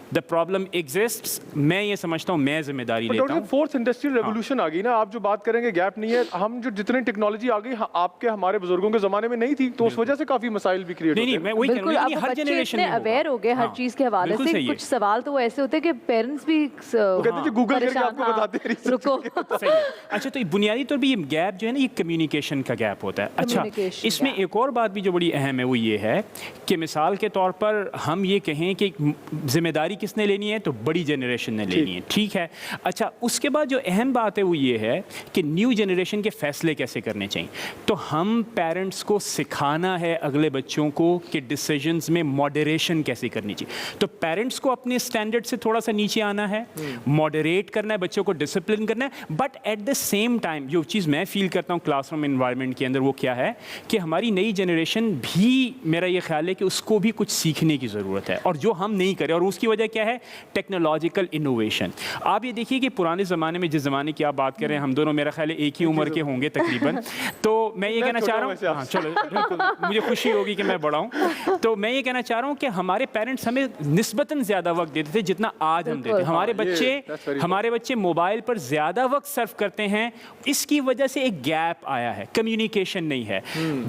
द प्रॉब्लम एग्जिस्ट्स, मैं ये समझता हूँ, मैं जिम्मेदारी लेता हूँ। फोर्थ इंडस्ट्रियल रेवोल्यूशन आ गई ना, आप जो बात करेंगे गैप नहीं है, हम जो जितनी टेक्नोलॉजी आ गई आपके हमारे बुजुर्गों के ज़माने में नहीं थी, तो उस वजह से काफ़ी मसाइल भी क्रिएट होते हैं। मैं वही कह बिल्कुल, रहा अब हूँ, हर बच्चे जनरेशन इतने में अवेयर हो गए हर चीज़ के हवाले बिल्कुल से, सही है। कुछ सवाल तो वो ऐसे होते हैं कि पेरेंट्स भी कहते हैं जी, गूगल करके आपको हाँ, बताते हैं, research रुको। सही है। अच्छा, तो बुनियादी तौर पे ये गैप जो है ना, ये कम्युनिकेशन का गैप होता है। अच्छा, Communication इसमें gap। एक और बात भी जो बड़ी अहम है, वो ये है कि मिसाल के तौर पर हम ये कहें कि जिम्मेदारी किसने लेनी है, तो बड़ी जनरेशन ने लेनी है, ठीक है। अच्छा, उसके बाद जो अहम बात है वो ये है कि न्यू जनरेशन के फैसले कैसे करने चाहिए। तो हम पेरेंट्स को सिखाना है अगले बच्चों को कि डिसीजंस में मॉडरेशन कैसे करनी चाहिए। तो पेरेंट्स को अपने स्टैंडर्ड से थोड़ा सा नीचे आना है, मॉडरेट करना है, बच्चों को डिसिप्लिन करना है, but at the same time जो चीज़ मैं फील करता हूँ क्लासरूम इन्वायरमेंट के अंदर, वो क्या है कि हमारी नई जनरेशन भी, मेरा ये ख्याल है कि उसको भी कुछ सीखने की ज़रूरत है, और जो हम नहीं करें। और उसकी वजह क्या है? Technological innovation. आप ये देखिए कि पुराने ज़माने में, जिस ज़माने की आप बात कर रहे हैं, हम दोनों मेरा ख्याल है एक ही उम्र के होंगे तकरीबन, तो मैं ये कहना चाह रहा हूँ, हाँ चलो बिल्कुल, मुझे खुशी होगी कि मैं बड़ा हूँ, तो मैं ये कहना चाह रहा हूँ कि हमारे पेरेंट्स हमें निस्बतन ज़्यादा वक्त देते थे जितना आज हम देते हैं। हमारे बच्चे मोबाइल पर ज़्यादा वक्त सर्व करते हैं, इसकी वजह से एक गैप आया है, कम्युनिकेशन नहीं है।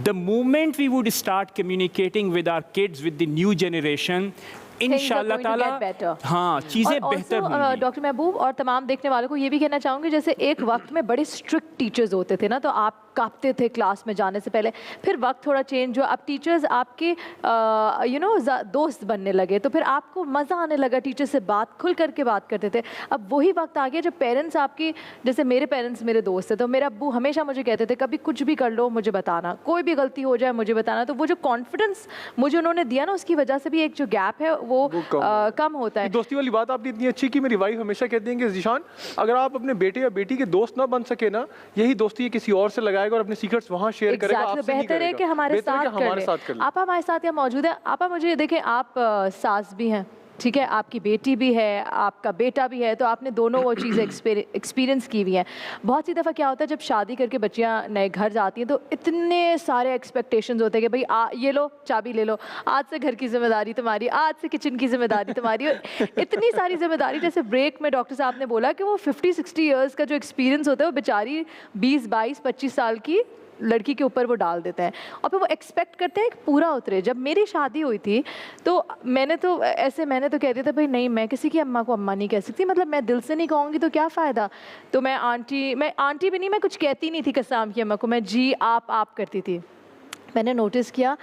The moment we would start communicating with our kids, with the new generation, इंशाल्लाह ताला, हाँ, चीज़ें बेहतर होंगी। डॉक्टर महबूब और तमाम देखने वालों को ये भी कहना चाहूँगी, जैसे एक वक्त में बड़े स्ट्रिक्ट टीचर्स होते थे ना, तो आप कांपते थे क्लास में जाने से पहले, फिर वक्त थोड़ा चेंज हुआ, अब टीचर्स आपके दोस्त बनने लगे, तो फिर आपको मज़ा आने लगा, टीचर से बात खुल करके बात करते थे। अब वही वक्त आ गया जब पेरेंट्स आपकी, जैसे मेरे पेरेंट्स मेरे दोस्त थे, तो मेरे अब्बू हमेशा मुझे कहते थे कभी कुछ भी कर लो मुझे बताना, कोई भी गलती हो जाए मुझे बताना। तो वो जो कॉन्फिडेंस मुझे उन्होंने दिया ना, उसकी वजह से भी एक जो गैप है वो कम होता है। दोस्ती वाली बात आपने इतनी अच्छी की, मेरी वाइफ हमेशा कहती है कि ज़ीशान, अगर आप अपने बेटे या बेटी के दोस्त ना बन सके ना, यही दोस्ती किसी और से लगाएगा और अपने सीक्रेट्स वहाँ शेयर करेगा, आपसे नहीं बेहतर है करेगा। कि हमारे साथ कर ले। आप हमारे साथ यहाँ मौजूद है। आप मुझे देखें, आप सास भी हैं, ठीक है, आपकी बेटी भी है, आपका बेटा भी है, तो आपने दोनों वो चीज़ें एक्सपीरियंस की हुई हैं। बहुत सी दफ़ा क्या होता है, जब शादी करके बच्चियाँ नए घर जाती हैं, तो इतने सारे एक्सपेक्टेशंस होते हैं कि भाई ये लो चाबी ले लो, आज से घर की जिम्मेदारी तुम्हारी, आज से किचन की जिम्मेदारी तुम्हारी, इतनी सारी जिम्मेदारी। जैसे ब्रेक में डॉक्टर साहब ने बोला कि वो 50-60 ईयर्स का जो एक्सपीरियंस होता है, वो बेचारी 20-22-25 साल की लड़की के ऊपर वो डाल देते हैं, और फिर वो एक्सपेक्ट करते हैं कि पूरा उतरे। जब मेरी शादी हुई थी तो मैंने तो कह दिया था भाई नहीं, मैं किसी की अम्मा को अम्मा नहीं कह सकती, मतलब मैं दिल से नहीं कहूँगी तो क्या फ़ायदा। तो मैं आंटी भी नहीं, मैं कुछ कहती नहीं थी कसाम की अम्मा को, मैं जी आप करती थी। मैंने नोटिस किया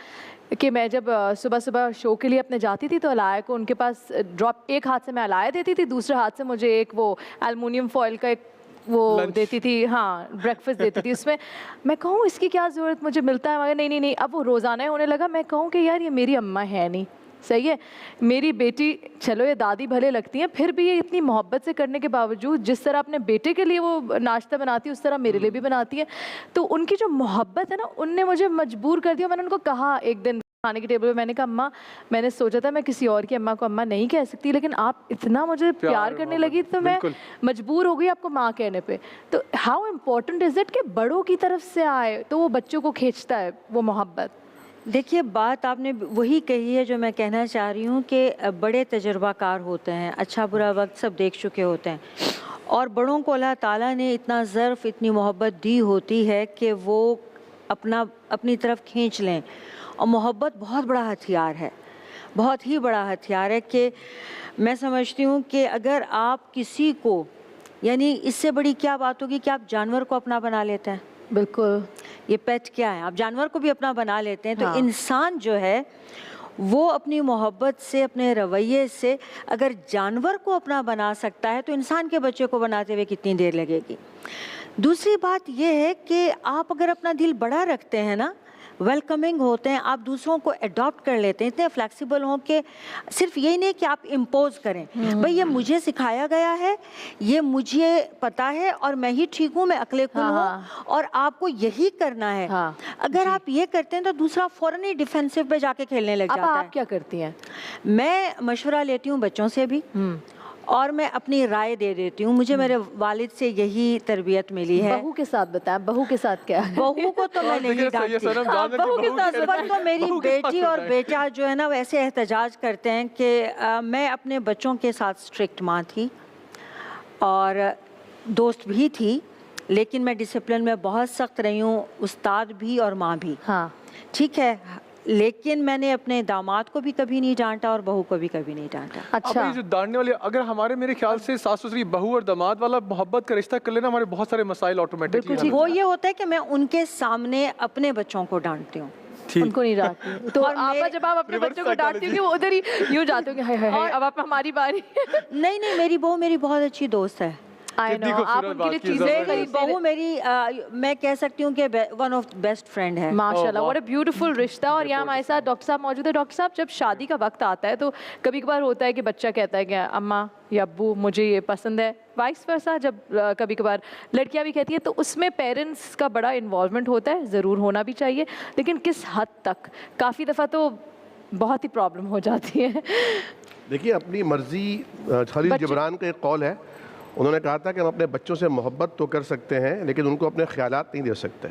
कि मैं जब सुबह सुबह शो के लिए अपने जाती थी, तो अलाया को उनके पास ड्रॉप, एक हाथ से मैं अलाया देती थी, दूसरे हाथ से मुझे एक वो एल्युमिनियम फॉइल का एक वो देती थी, हाँ, ब्रेकफास्ट देती थी। उसमें मैं कहूँ इसकी क्या ज़रूरत, मुझे मिलता है, मगर नहीं। अब वो रोज़ाना ही होने लगा। मैं कहूँ कि यार ये मेरी अम्मा है नहीं, सही है। मेरी बेटी, चलो ये दादी भले लगती हैं, फिर भी ये इतनी मोहब्बत से करने के बावजूद जिस तरह अपने बेटे के लिए वो नाश्ता बनाती है उस तरह मेरे लिए भी बनाती है। तो उनकी जो मोहब्बत है ना, उनने मुझे मजबूर कर दिया। मैंने उनको कहा एक दिन खाने के टेबल पे, मैंने कहा अम्मा, मैंने सोचा था मैं किसी और की अम्मा को अम्मा नहींकह सकती, लेकिन आप इतना मुझे प्यार करने लगी तो मैं मजबूर हो गई आपको माँ कहने पे। तो हाउ इम्पोर्टेंट इज़ इट कि बड़ों की तरफ से आए तो वो बच्चों को खींचता है वो मोहब्बत। देखिए, बात आपने वही कही है जो मैं कहना चाह रही हूँ कि बड़े तजर्बाकार होते हैं, अच्छा बुरा वक्त सब देख चुके होते हैं, और बड़ों को अल्लाह ताला ने इतना ज़र्फ़, इतनी मोहब्बत दी होती है कि वो अपनी तरफ खींच लें। और मोहब्बत बहुत बड़ा हथियार है, बहुत ही बड़ा हथियार है कि मैं समझती हूँ कि अगर आप किसी को, यानी इससे बड़ी क्या बात होगी कि आप जानवर को अपना बना लेते हैं। बिल्कुल, ये पेट क्या है, आप जानवर को भी अपना बना लेते हैं। तो हाँ। इंसान जो है वो अपनी मोहब्बत से, अपने रवैये से अगर जानवर को अपना बना सकता है तो इंसान के बच्चे को बनाते हुए कितनी देर लगेगी। दूसरी बात ये है कि आप अगर अपना दिल बड़ा रखते हैं ना, वेलकमिंग होते हैं, आप दूसरों को अडॉप्ट कर लेते हैं, इतने फ्लेक्सिबल हों कि सिर्फ यही नहीं कि आप इम्पोज करें, भाई ये मुझे सिखाया गया है, ये मुझे पता है और मैं ही ठीक हूँ, मैं अक्लेकुल हूँ और आपको यही करना है। अगर आप ये करते हैं तो दूसरा फ़ौरन ही डिफेंसिव पे जाके खेलने लग जाता है। आप क्या करती हैं? मैं मशवरा लेती हूँ बच्चों से भी, और मैं अपनी राय दे देती हूँ। मुझे मेरे वालिद से यही तरबियत मिली है। बहू के साथ बताएं, बहू के साथ क्या है? बहू को तो मैं नहीं डांटती, बहू के साथ पर तो मेरी बेटी और बेटा जो है ना वैसे एहतजाज करते हैं कि मैं अपने बच्चों के साथ स्ट्रिक्ट माँ थी और दोस्त भी थी, लेकिन मैं डिसिप्लिन में बहुत सख्त रही हूँ, उस्ताद भी और माँ भी। हाँ, ठीक है, लेकिन मैंने अपने दामाद को भी कभी नहीं डांटा और बहू को भी कभी नहीं डांटा। अच्छा, जो डांटने वाले, अगर हमारे मेरे ख्याल से सास ससुरी बहू और दामाद वाला मोहब्बत का रिश्ता कर लेना, हमारे बहुत सारे मसाइल ऑटोमेटिकली वो ये होता है कि मैं उनके सामने अपने बच्चों को डांटती हूँ, उनको नहीं डांटती। तो आपा जब आप अपने बच्चों को डांटती हो वो उधर ही यूं जाते हो कि हाय हाय हाय, अब आप हमारी बारी। नहीं नहीं, मेरी बहू मेरी बहुत अच्छी दोस्त है। I know, आप उनके लिए चीजें, मेरी बहू मेरी मैं कह सकती हूँ कि वन ऑफ बेस्ट फ्रेंड है। माशाल्लाह, व्हाट अ ब्यूटीफुल रिश्ता। और यहाँ हमारे साथ डॉक्टर साहब मौजूद है। डॉक्टर साहब, जब शादी का वक्त आता है तो कभी कभार होता है कि बच्चा कहता है कि अम्मा या अब्बू मुझे ये पसंद है, वाइस वर्सा जब कभी कभार लड़कियां भी कहती हैं, तो उसमें पेरेंट्स का बड़ा इन्वॉल्वमेंट होता है, ज़रूर होना भी चाहिए, लेकिन किस हद तक? काफ़ी दफ़ा तो बहुत ही प्रॉब्लम हो जाती है। देखिए, अपनी मर्जी, खलील जिब्रान का एक कौल है, उन्होंने कहा था कि हम अपने बच्चों से मोहब्बत तो कर सकते हैं लेकिन उनको अपने ख्यालात नहीं दे सकते।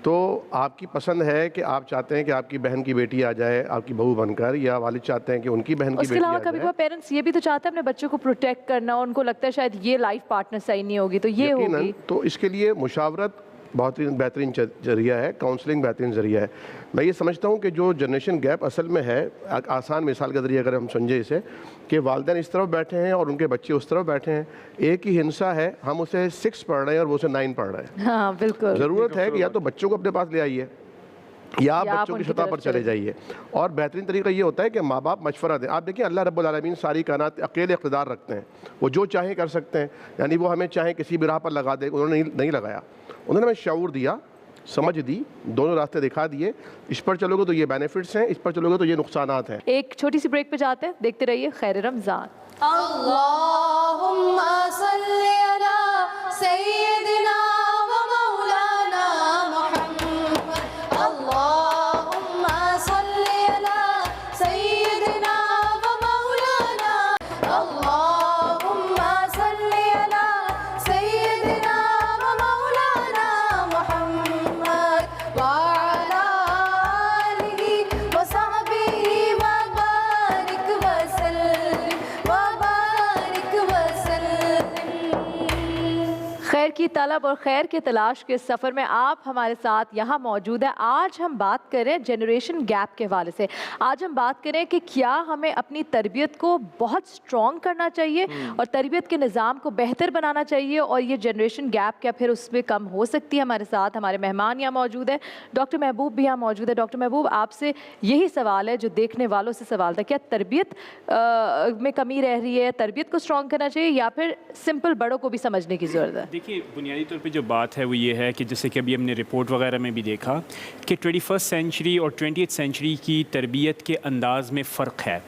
तो आपकी पसंद है कि आप चाहते हैं कि आपकी बहन की बेटी आ जाए आपकी बहू बनकर, या वालिद चाहते हैं कि उनकी बहन की बेटी आ जाए। उसके अलावा कभी कभी पेरेंट्स ये भी तो चाहते हैं अपने बच्चों को प्रोटेक्ट करना, उनको लगता है शायद ये लाइफ पार्टनर सही नहीं होगी तो ये होगी। तो इसके लिए मुशावरत बहुत ही बेहतरीन जरिया है, काउंसलिंग बेहतरीन जरिया है। मैं ये समझता हूँ कि जो जनरेशन गैप असल में है, आसान मिसाल के ज़रिए अगर हम समझे इसे, कि वालिदैन इस तरफ बैठे हैं और उनके बच्चे उस तरफ बैठे हैं, एक ही हिंसा है, हम उसे 6 पढ़ रहे हैं और वो उसे 9 पढ़ रहे हैं। हाँ, बिल्कुल। ज़रूरत है कि या तो बच्चों को अपने पास ले आइए या आप बच्चों की सतह पर चले जाइए। और बेहतरीन तरीका ये होता है कि माँ बाप मशवरा दें। आप देखिए, अल्लाह रब्बुल आलमीन सारी कायनात अकेले इक़्तिदार रखते हैं, वो जो चाहे कर सकते हैं, यानी वो हमें चाहे किसी भी राह पर लगा दे, उन्होंने नहीं लगाया, उन्होंने हमें शऊर दिया, समझ दी, दोनों रास्ते दिखा दिए, इस पर चलोगे तो ये बेनिफिट्स हैं, इस पर चलोगे तो ये नुकसानात हैं। एक छोटी सी ब्रेक पे जाते हैं, देखते रहिए खैर रमज़ान। अल्लाहुम्मा सल्ली अला सय्यिदिना व मौलाना मुहम्मद, अल्लाहुम्मा सल्ली अला सय्यिदिना व मौलाना, अल्लाहुम्मा सल्ली अला सय्यिदिना व मौलाना मुहम्मद व अला आलिहि व सहबिहि व बारिक व सल्लिम व बारिक व सल्लिम। खैर की तलब और खैर के तलाश के सफ़र में आप हमारे साथ यहाँ मौजूद है। आज हम बात करें जनरेशन गैप के हवाले से। आज हम बात करें कि क्या हमें अपनी तरबियत को बहुत स्ट्रॉन्ग करना चाहिए और तरबियत के निज़ाम को बेहतर बनाना चाहिए, और ये जनरेशन गैप क्या फिर उसमें कम हो सकती है। हमारे साथ हमारे मेहमान यहाँ मौजूद है, डॉक्टर महबूब भी यहाँ मौजूद है। डॉक्टर महबूब, आपसे यही सवाल है जो देखने वालों से सवाल था, क्या तरबियत में कमी रह रही है, तरबियत को स्ट्रॉन्ग करना चाहिए या फिर सिंपल बड़ों को भी समझने की ज़रूरत है? देखिए, बुनियादी तौर पे जो बात है वो ये है कि जैसे कि अभी हमने रिपोर्ट वगैरह में भी देखा कि 21st सेंचुरी और 20th सेंचुरी की तरबियत के अंदाज़ में फ़र्क है।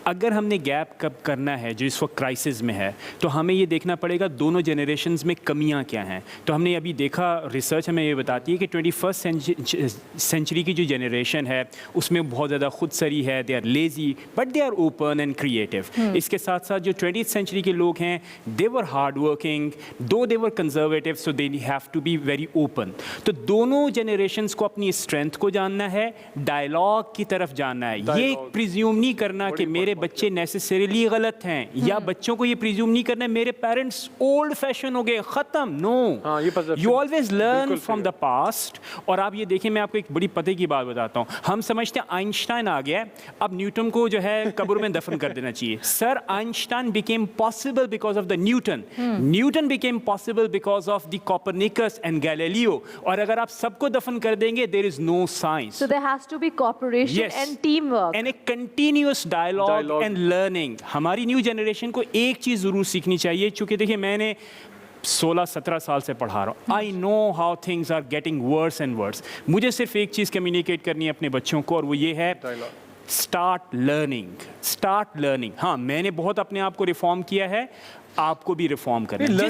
अगर हमने गैप कब करना है जो इस वक्त क्राइसिस में है, तो हमें ये देखना पड़ेगा दोनों जनरेशन्स में कमियां क्या हैं। तो हमने अभी देखा, रिसर्च हमें ये बताती है कि 21st सेंचुरी की जो जनरेशन है उसमें बहुत ज़्यादा खुदसरी है, they are lazy but they are open and creative. इसके साथ साथ जो 20th सेंचुरी के लोग हैं, दे वर hard working, though they were conservative, so they have to be very open. तो दोनों जनरेशन्स को अपनी स्ट्रेंथ को जानना है, डायलॉग की तरफ जानना है। ये प्रिज्यूम नहीं करना कि मेरे बच्चे नेसेसरीली गलत हैं, या बच्चों को ये प्रिज्यूम नहीं करना है मेरे पेरेंट्स ओल्ड फैशन हो गए, खत्म। No, you always learn from the past. और आप ये देखिए, मैं आपको एक बड़ी पते की बात बताता हूँ। हम समझते हैं आइंस्टाइन आ गया, अब न्यूटन को जो है कब्र में दफन कर देना चाहिए। Sir, Einstein became possible because of the Newton, Newton became possible because of the Copernicus and Galileo. और अगर आप सबको दफन कर देंगे, there is no science. So there has to be cooperation and teamwork. And a continuous dialogue and learning. हमारी new generation को एक चीज़ ज़रूर सीखनी चाहिए, चूँकि देखिए मैंने 16-17 साल से पढ़ा रहा हूँ। I know how things are getting worse and worse. मुझे सिर्फ एक चीज़ कम्युनिकेट करनी है अपने बच्चों को, और वो ये है, स्टार्ट लर्निंग, स्टार्ट लर्निंग। हाँ, मैंने बहुत अपने आप को रिफॉर्म किया है, आपको भी रिफॉर्म करना है।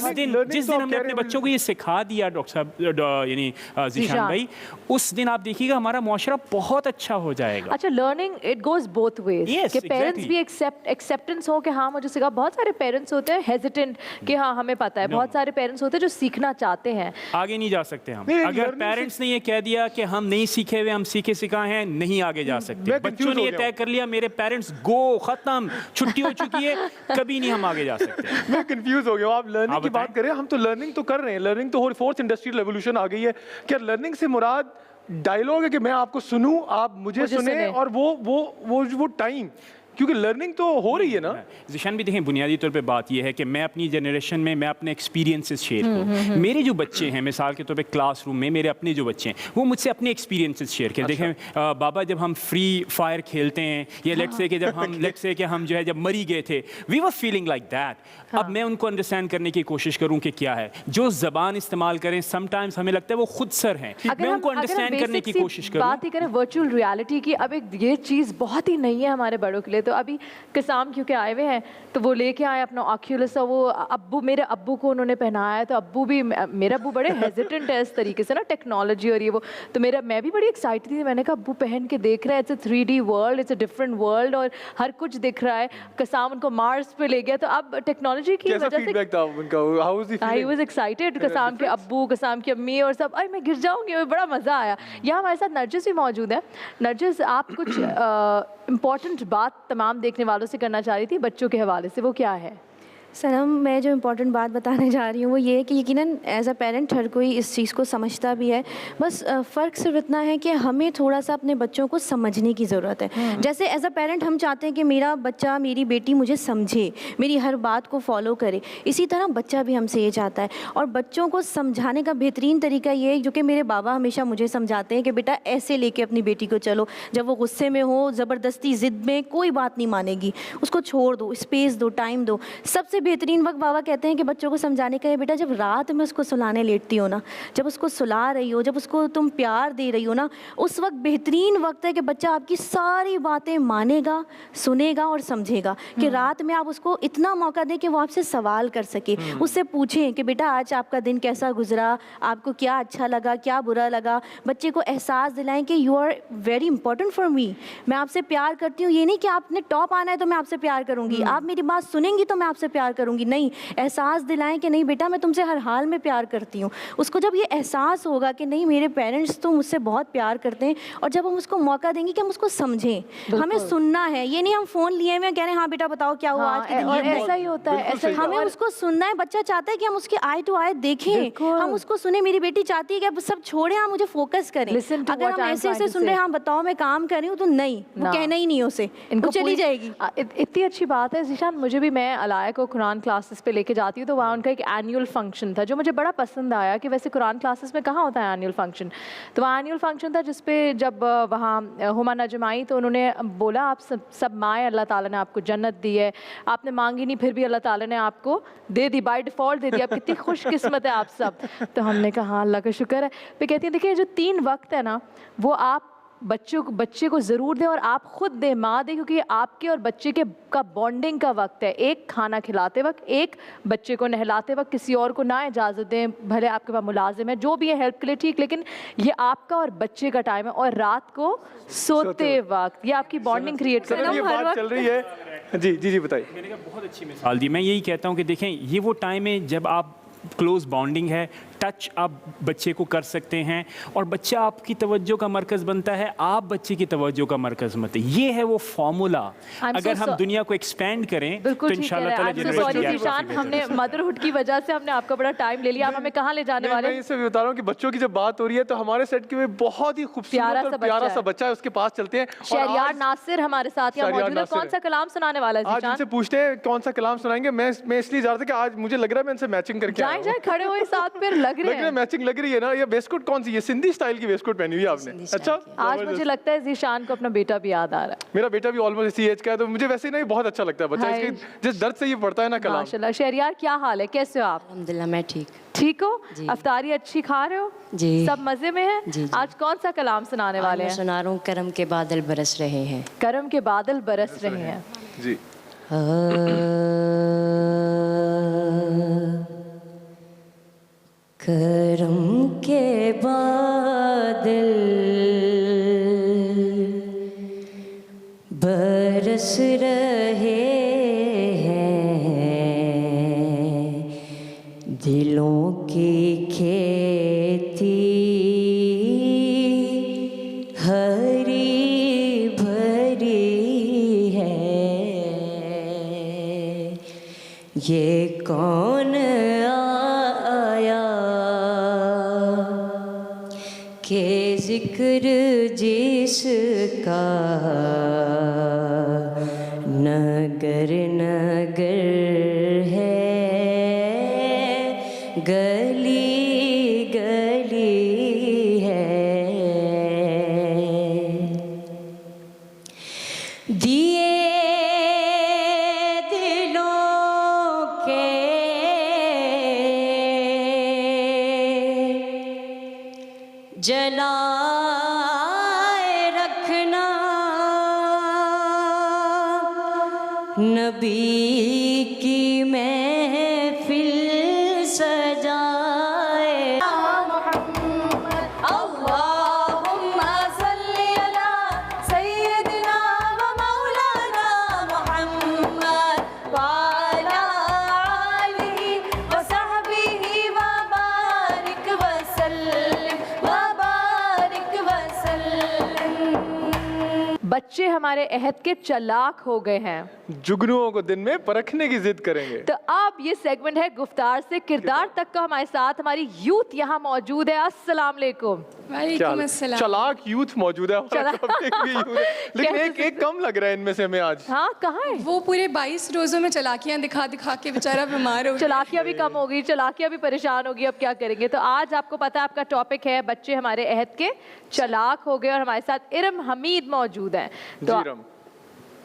जिस दिन हमने अपने बच्चों को ये सिखा दिया, डॉक्टर साहब यानी ज़ीशान भाई, उस दिन आप देखिएगा हमारा मुआशरा बहुत अच्छा हो जाएगा। अच्छा, learning it goes both ways, कि पेरेंट्स भी एक्सेप्टेंस हो कि हाँ मुझे सिखा। बहुत सारे पेरेंट्स होते हैं हेजिटेंट कि हाँ हमें पता है, बहुत सारे पेरेंट्स होते हैं जो सीखना चाहते हैं। आगे नहीं जा सकते हम, अगर पेरेंट्स ने ये कह दिया कि हम नहीं सीखे हुए, हम सीखे सिखाए हैं, नहीं आगे जा सकते। बच्चों ने ये तय कर लिया मेरे पेरेंट्स गो, खत्म, छुट्टी हो चुकी है, कभी नहीं हम आगे जा सकते। कंफ्यूज हो गया। आप लर्निंग की बात करें, हम तो लर्निंग तो कर रहे हैं, लर्निंग तो हो, फोर्थ इंडस्ट्रियल रेवोल्यूशन आ गई है। क्या लर्निंग से मुराद डायलॉग है कि मैं आपको सुनूं, आप मुझे सुने, और वो टाइम, क्योंकि लर्निंग तो हो रही है ना। ज़ीशान भी देखें, बुनियादी तौर पे बात यह है कि मैं अपनी जनरेशन में मैं अपने एक्सपीरियंसेस शेयर करूँ। मेरे जो बच्चे हैं, मिसाल के तौर पे क्लासरूम में मेरे अपने जो बच्चे हैं, वो मुझसे अपने एक्सपीरियंसेस शेयर करें। देखें बाबा, जब हम फ्री फायर खेलते हैं, या लेट्स से कि जब हम जो है जब मरी गए थे, we were feeling like that. अब मैं उनको अंडरस्टैंड करने की कोशिश करूँ कि क्या है जो ज़बान इस्तेमाल करें, समटाइम्स हमें लगता है वो खुद सर हैं, मैं उनको अंडरस्टैंड करने की कोशिश करूँ। बात ही करें वर्चुअल रियलिटी की, अब एक ये चीज़ बहुत ही नई है हमारे बड़ों के लिए। तो अभी किसाम क्योंकि आए हुए हैं, तो वो लेके आए अपना ऑक्यूलस, और वो अब्बू, मेरे अब्बू को उन्होंने पहनाया। तो अब्बू भी, मेरा अब्बू बड़े हेजिटेंट है इस तरीके से ना, टेक्नोलॉजी और ये वो। तो मैं भी बड़ी एक्साइटेड थी। मैंने कहा अब्बू पहन के देख रहा है, it's a 3D world, it's a different world, और हर कुछ दिख रहा है। किसाम उनको मार्स पे ले गया। तो अब टेक्नोलॉजी की वजह से आई वाज एक्साइटेड। किसाम के अब्बू, किसाम की अम्मी और सब, अरे मैं गिर जाऊंगी, बड़ा मज़ा आया। यहाँ हमारे साथ नरजिस भी मौजूद है। नरजिस, आप कुछ इम्पॉर्टेंट बात तमाम देखने वालों से करना चाह रही थी बच्चों के हवाले से, वो क्या है? सनम, मैं जो इम्पोर्टेंट बात बताने जा रही हूँ वो ये है कि यकीनन एज अ पेरेंट हर कोई इस चीज़ को समझता भी है। बस फ़र्क सिर्फ इतना है कि हमें थोड़ा सा अपने बच्चों को समझने की ज़रूरत है। जैसे एज अ पेरेंट हम चाहते हैं कि मेरा बच्चा, मेरी बेटी मुझे समझे, मेरी हर बात को फॉलो करे, इसी तरह बच्चा भी हमसे ये चाहता है। और बच्चों को समझाने का बेहतरीन तरीका ये है, जो कि मेरे बाबा हमेशा मुझे समझाते हैं कि बेटा ऐसे लेके अपनी बेटी को चलो। जब वो गुस्से में हो, ज़बरदस्ती, ज़िद में, कोई बात नहीं मानेगी, उसको छोड़ दो, स्पेस दो, टाइम दो। सबसे बेहतरीन वक्त बाबा कहते हैं कि बच्चों को समझाने का है, बेटा जब रात में उसको सुलाने लेटती हो ना, जब उसको सुला रही हो, जब उसको तुम प्यार दे रही हो ना, उस वक्त बेहतरीन वक्त है कि बच्चा आपकी सारी बातें मानेगा, सुनेगा और समझेगा। कि रात में आप उसको इतना मौका दें कि वो आपसे सवाल कर सके, उससे पूछें कि बेटा आज आपका दिन कैसा गुजरा, आपको क्या अच्छा लगा, क्या बुरा लगा। बच्चे को एहसास दिलाएं कि you are very important for me, मैं आपसे प्यार करती हूँ। ये नहीं कि आपने टॉप आना है तो मैं आपसे प्यार करूँगी, आप मेरी बात सुनेंगी तो मैं आपसे प्यार करूँगी, नहीं। एहसास दिलाएं कि नहीं बेटा मैं तुमसे हर हाल में प्यार करती हूँ। उसको जब ये एहसास होगा कि नहीं मेरे पेरेंट्स तो मुझसे बहुत प्यार करते हैं, और जब हम उसको मौका देंगे कि हम उसको समझें, हमें सुनना है, ये नहीं हम फ़ोन लिए हुए कह रहे हैं हाँ बेटा बताओ क्या हुआ आज के दिन, और ऐसा ही होता है, ऐसा हमें उसको सुनना है। बच्चा चाहता है कि हम उसके आई टू आई देखें, हम उसको सुने। मेरी बेटी चाहती है कि अब सब छोड़े, हम मुझे फोकस करें। अगर हम ऐसे ऐसे सुन रहे हैं, हाँ बताओ मैं काम कर रही हूँ, तो नहीं, वो कहना ही नहीं उसे, वो चली जाएगी। इतनी अच्छी बात है ज़ीशान। मुझे भी, मैं अलाया को कुरान क्लासेस पे लेके जाती हूँ तो वहाँ उनका एक एनुअल फंक्शन था जो मुझे बड़ा पसंद आया कि वैसे कुरान क्लासेस में कहाँ होता है एनुअल फंक्शन। तो वहाँ एनुअल फंक्शन था जिस पे जब वहाँ हुमा नजम आई तो उन्होंने बोला आप सब माएँ, अल्लाह ताला ने आपको जन्नत दी है, आपने मांगी नहीं फिर भी अल्लाह ताला ने आपको दे दी, बाय डिफ़ॉल्ट दे दी, आप कितनी खुशकिस्मत है आप सब। तो हमने कहा हाँ अल्लाह का शुक्र है। फिर कहती हैं देखिए जो 3 वक्त है ना वो आप बच्चे को ज़रूर दें और आप ख़ुद दें, माँ दें, क्योंकि आपके और बच्चे के का बॉन्डिंग का वक्त है। एक खाना खिलाते वक्त, एक बच्चे को नहलाते वक्त, किसी और को ना इजाज़त दें, भले आपके पास मुलाजिम है जो भी है हेल्प के लिए ठीक, लेकिन ये आपका और बच्चे का टाइम है। और रात को सोते वक्त ये आपकी बॉन्डिंग क्रिएट सर करना ये हर बात वक्त। चल रही है। जी जी जी बताइए। मैंने कहा बहुत अच्छी मिसाल दी। मैं यही कहता हूँ कि देखें ये वो टाइम है जब आप क्लोज बॉन्डिंग है, टच आप बच्चे को कर सकते हैं और बच्चा आपकी तवज्जो का मरकज़ बनता है, आप बच्चे की तवज्जो का मरकज़ बनते हैं। ये है वो फार्मूला। अगर हम दुनिया को एक्सपेंड करें तो इंशाल्लाह ताला जनरेशन। हमने मदरहुड की वजह से हमने आपका बड़ा टाइम ले लिया, आप हमें कहाँ ले जाने वाले? मैं इससे भी बता रहा हूँ कि बच्चों की जब बात हो रही है तो हमारे सेट के में बहुत ही खूबसूरत और प्यारा सा बच्चा है, उसके पास चलते हैं। शहरियार नासिर हमारे साथ यहाँ मौजूद है। कौन सा कलाम सुनाने वाला है आज ज़ीशान? इनसे पूछते हैं कौन सा कलाम सुनाएंगे। मैं इसलिए जा रहा था कि आज मुझे लग रहा है मैं इनसे मैचिंग करके आया हूं। जाए खड़े हुए साथ फिर लग रहे हैं मैचिंग लग रही है ना। ये वेस्टकोट कौन सी, ये सिंधी स्टाइल की वेस्टकोट पहनी हुई है आपने? अच्छा, आज मुझे लगता है ज़ीशान को अपना बेटा भी याद आ रहा है। मेरा बेटा भी ऑलमोस्ट इसी एज का है तो मुझे वैसे ही ना बहुत अच्छा लगता है बच्चा, इसके जिस दर्द से ये पढ़ता है ना कलाम। माशाल्लाह। शहरियार क्या हाल है, कैसे हो आप? अल्हम्दुलिल्लाह मैं ठीक हो? अफ्तारी अच्छी खा रहे हो? जी। सब मजे में है? जी। आज कौन सा कलाम सुनाने वाले हैं? सुना रहा हूँ करम के बादल बरस रहे हैं। करम के बादल बरस रहे हैं। जी। करम के बादल बरस रहे हैं, दिलों की खेती हरी भरी है। ये कौन आया के जिक्र जिसका नगर नगर है, गली गली है। दिए दिलों के जलाए रखना, नबी की महफिल सजाए। अल्लाहुम्मा सल्ली अला सय्यदिना व मौलाना मुहम्मद व अला आलिहि व सहबिहि व बारिक व सल्लिम व बारिक व सल्लिम। बच्चे हमारे अहद के चालाक हो गए हैं, जुगनुओं को दिन में परखने की जिद करेंगे। तो अब ये सेगमेंट है गुफ्तार से किरदार तक का। हमारे साथ हमारी यूथ यहाँ मौजूद है। अस्सलाम वालेकुम। वालेकुम अस्सलाम। चलाक यूथ मौजूद है हमारा topic भी यूथ है। लेकिन एक कम लग रहा है इनमें से हमें आज। हाँ कहाँ है वो पूरे 22 रोज़ों में चलाकियाँ दिखा दिखा के बेचारा बीमार हो गया। चलाकियाँ भी कम हो गई, चलाकियाँ भी परेशान होगी, अब क्या करेंगे। तो आज आपको पता है आपका टॉपिक है बच्चे हमारे अहद के चालाक हो गए और हमारे साथ इरम हमीद मौजूद हैं। तो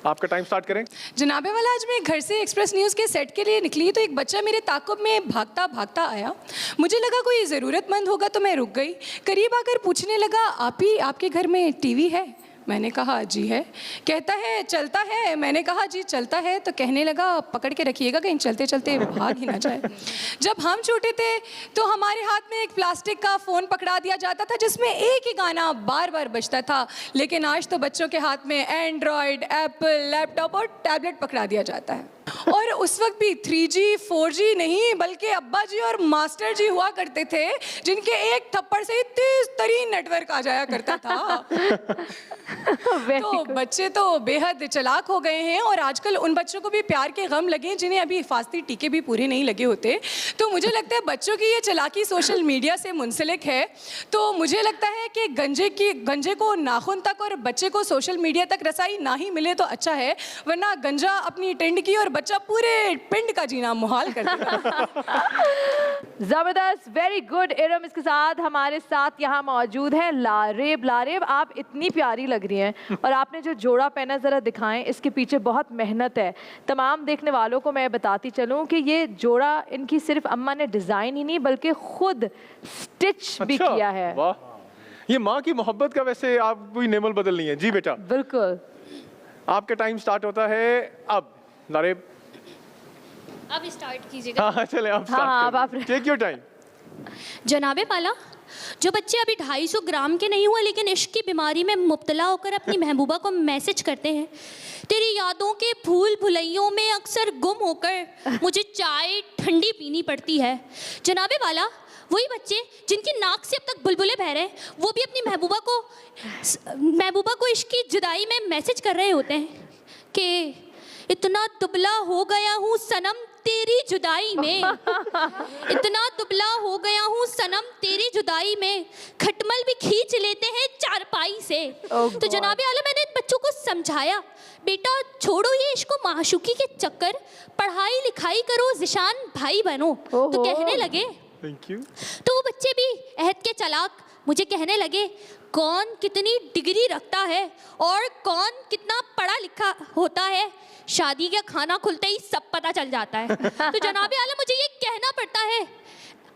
आपका टाइम स्टार्ट करें। जनाबे वाला आज मैं घर से एक्सप्रेस न्यूज़ के सेट के लिए निकली तो एक बच्चा मेरे ताक़ुब में भागता भागता आया। मुझे लगा कोई ज़रूरतमंद होगा तो मैं रुक गई। करीब आकर पूछने लगा आप ही आपके घर में टीवी है? मैंने कहा जी है। कहता है चलता है? मैंने कहा जी चलता है। तो कहने लगा पकड़ के रखिएगा कहीं चलते चलते भाग ही ना जाए। जब हम छोटे थे तो हमारे हाथ में एक प्लास्टिक का फ़ोन पकड़ा दिया जाता था जिसमें एक ही गाना बार बार बजता था, लेकिन आज तो बच्चों के हाथ में एंड्रॉयड, एप्पल, लैपटॉप और टैबलेट पकड़ा दिया जाता है। और उस वक्त भी 3G 4G नहीं बल्कि अब्बा जी और मास्टर जी हुआ करते थे जिनके एक थप्पड़ से ही 30 तरीन नेटवर्क आ जाया करता था। तो बच्चे तो बेहद चालाक हो गए हैं और आजकल उन बच्चों को भी प्यार के गम लगे हैं जिन्हें अभी हिफाजती टीके भी पूरे नहीं लगे होते। तो मुझे लगता है बच्चों की ये चालाकी सोशल मीडिया से मुंसलिक है। तो मुझे लगता है कि गंजे को नाखून तक और बच्चे को सोशल मीडिया तक रसाई ना ही मिले तो अच्छा है, वरना गंजा अपनी टिंड की और बच्चा पूरे पिंड का जीना मुहाल कर देगा। जबरदस्त, वेरी गुड इरम। इसके साथ हमारे साथ यहाँ मौजूद है लारेब। लारेब, आप इतनी प्यारी लग रही हैं और आपने जो जोड़ा पहना ज़रा दिखाएं, इसके पीछे बहुत मेहनत है। तमाम देखने वालों को मैं बताती चलूँ कि ये जोड़ा इनकी सिर्फ अम्मा ने डिज़ाइन ही नहीं बल्कि खुद स्टिच भी किया है। वाह, ये माँ की मोहब्बत का वैसे आप कोई नेमल बदल नहीं है। जी बेटा, बिल्कुल। आपका टाइम स्टार्ट होता है अब। लारेब, अब स्टार्ट कीजिएगा। हाँ चले आप हाँ, स्टार्ट करें। Take your time. जनाबे वाला, जो बच्चे अभी 250 ग्राम के नहीं हुए लेकिन इश्क की बीमारी में मुब्तला होकर अपनी महबूबा को मैसेज करते हैं, तेरी यादों के भूल भुलैयों में अक्सर गुम होकर मुझे चाय ठंडी पीनी पड़ती है। जनाबे वाला, वही बच्चे जिनकी नाक से अब तक बुलबुले बह रहे हैं, वो भी अपनी महबूबा को इश्क की जुदाई में मैसेज कर रहे होते हैं कि इतना दुबला हो गया हूँ सनम तेरी जुदाई में, इतना दुबला हो गया हूँ सनम तेरी जुदाई में, खटमल भी खींच लेते हैं चारपाई से। तो जनाबे आला, मैंने इन बच्चों को समझाया, बेटा छोड़ो ये इश्क माशूकी के चक्कर, पढ़ाई लिखाई करो, जिशान भाई बनो। तो कहने लगे थैंक यू। तो वो बच्चे भी अहद के चालाक मुझे कहने लगे, कौन कितनी डिग्री रखता है और कौन कितना पढ़ा लिखा होता है, शादी का खाना खुलते ही सब पता चल जाता है। तो जनाबे आला, मुझे ये कहना पड़ता है,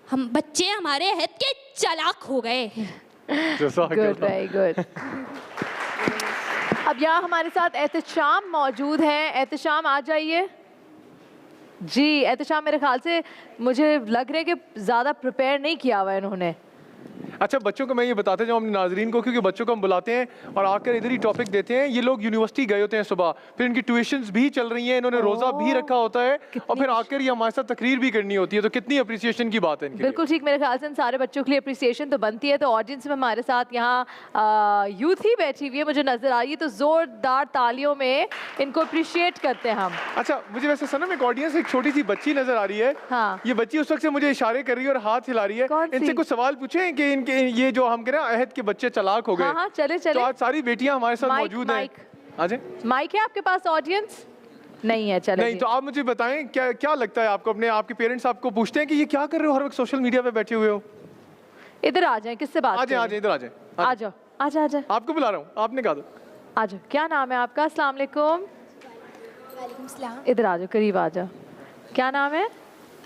हम बच्चे हमारे अहद के चालाक हो गए। Good, very good. अब यहाँ हमारे साथ एहतशाम मौजूद हैं। एहतशाम आ जाइए। जी एहतशाम, मेरे ख्याल से मुझे लग रहा है कि ज़्यादा प्रिपेयर नहीं किया हुआ है इन्होंने। अच्छा, बच्चों को मैं ये बताते जाऊँ अपने नाजरीन को, क्योंकि बच्चों को हम बुलाते हैं और आकर इधर ही टॉपिक देते हैं। ये लोग यूनिवर्सिटी गए होते हैं सुबह, फिर इनकी ट्यूशंस भी चल रही हैं, इन्होंने रोज़ा भी रखा होता है और फिर आकर ये हमारे साथ तकरीर भी करनी होती है। तो कितनी अप्रिसिएशन की बात है इनके। बिल्कुल ठीक, मेरे ख्याल से इन सारे बच्चों के लिए अप्रिसिएशन तो बनती है। तो ऑडियंस में हमारे साथ यहाँ यूथ ही बैठी हुई है, मुझे नजर आ रही है, तो जोरदार तालियों में इनको अप्रिशिएट करते हैं हम। अच्छा, मुझे वैसे सनम एक ऑडियंस एक छोटी सी बच्ची नजर आ रही है। हाँ। ये बच्ची उस वक्त से मुझे इशारे कर रही है और हाथ हिला रही है। इनसे कुछ सवाल पूछे कि इनके ये जो हम कह रहे हैं अहद के बच्चे चालाक हो गए। हाँ हाँ, चले चले। तो आज सारी बेटियां हमारे साथ मौजूद हैं। आ जाए। माइक है आपके पास? ऑडियंस नहीं है, चले। नहीं, तो आप मुझे बताएं क्या क्या लगता है आपको, अपने आपके पेरेंट्स आपको पूछते हैं कि ये क्या कर रहे हो, हर वक्त सोशल मीडिया पे बैठे हुए हो? इधर आ जाए, किससे बात? आ जाए, आ जाए, इधर आ जाए। आ जाओ, आ जाओ, आ जाओ। आपको बुला रहा हूँ, आपने कहा। आ जाओ, क्या नाम है आपका? अस्सलाम वालेकुम। वालेकुम सलाम। इधर आ जाओ, करीब आ जाओ। क्या नाम है?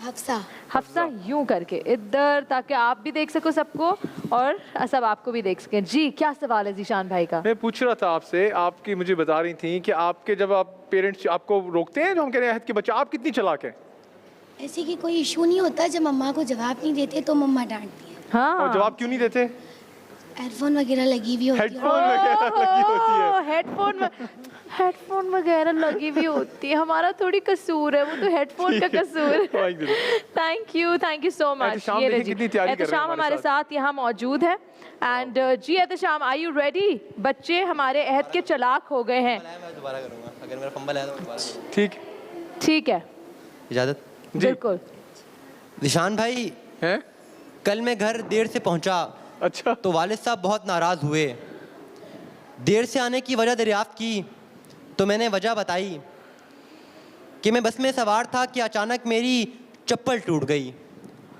हफ्सा। हफ्सा, यूं करके इधर, ताकि आप भी देख सको सबको और सब आपको भी देख सकें। जी, क्या सवाल है जीशान भाई का? मैं पूछ रहा था आपसे, आपकी मुझे बता रही थी कि आपके जब आप पेरेंट्स आपको रोकते हैं, जो हम कह रहे हैं अहद के बच्चे, आप कितनी चालाक है? ऐसे कि कोई इशू नहीं होता, जब मम्मा को जवाब नहीं देते तो मम्मा डांटती है। हाँ। और जवाब क्यों नहीं देते? हेडफोन वगैरह लगी हुई होती है। हेडफोन वगैरह लगी होती है। हेडफोन वगैरह लगी हुई होती है, हमारा थोड़ी कसूर है, वो तो हेडफोन का कसूर है। Thank you so much. Ehtisham हमारे साथ यहाँ मौजूद है। And ji Ehtisham, are you ready? बच्चे हमारे अहद के चालाक हो गए हैं। दोबारा करूंगा, अगर मेरा फंबल है तो ठीक है, इजाजत। बिल्कुल। निशान भाई हैं? कल मैं घर देर से पहुंचा। अच्छा। तो वालिद साहब बहुत नाराज़ हुए। देर से आने की वजह दरियाफ्त की तो मैंने वजह बताई कि मैं बस में सवार था कि अचानक मेरी चप्पल टूट गई।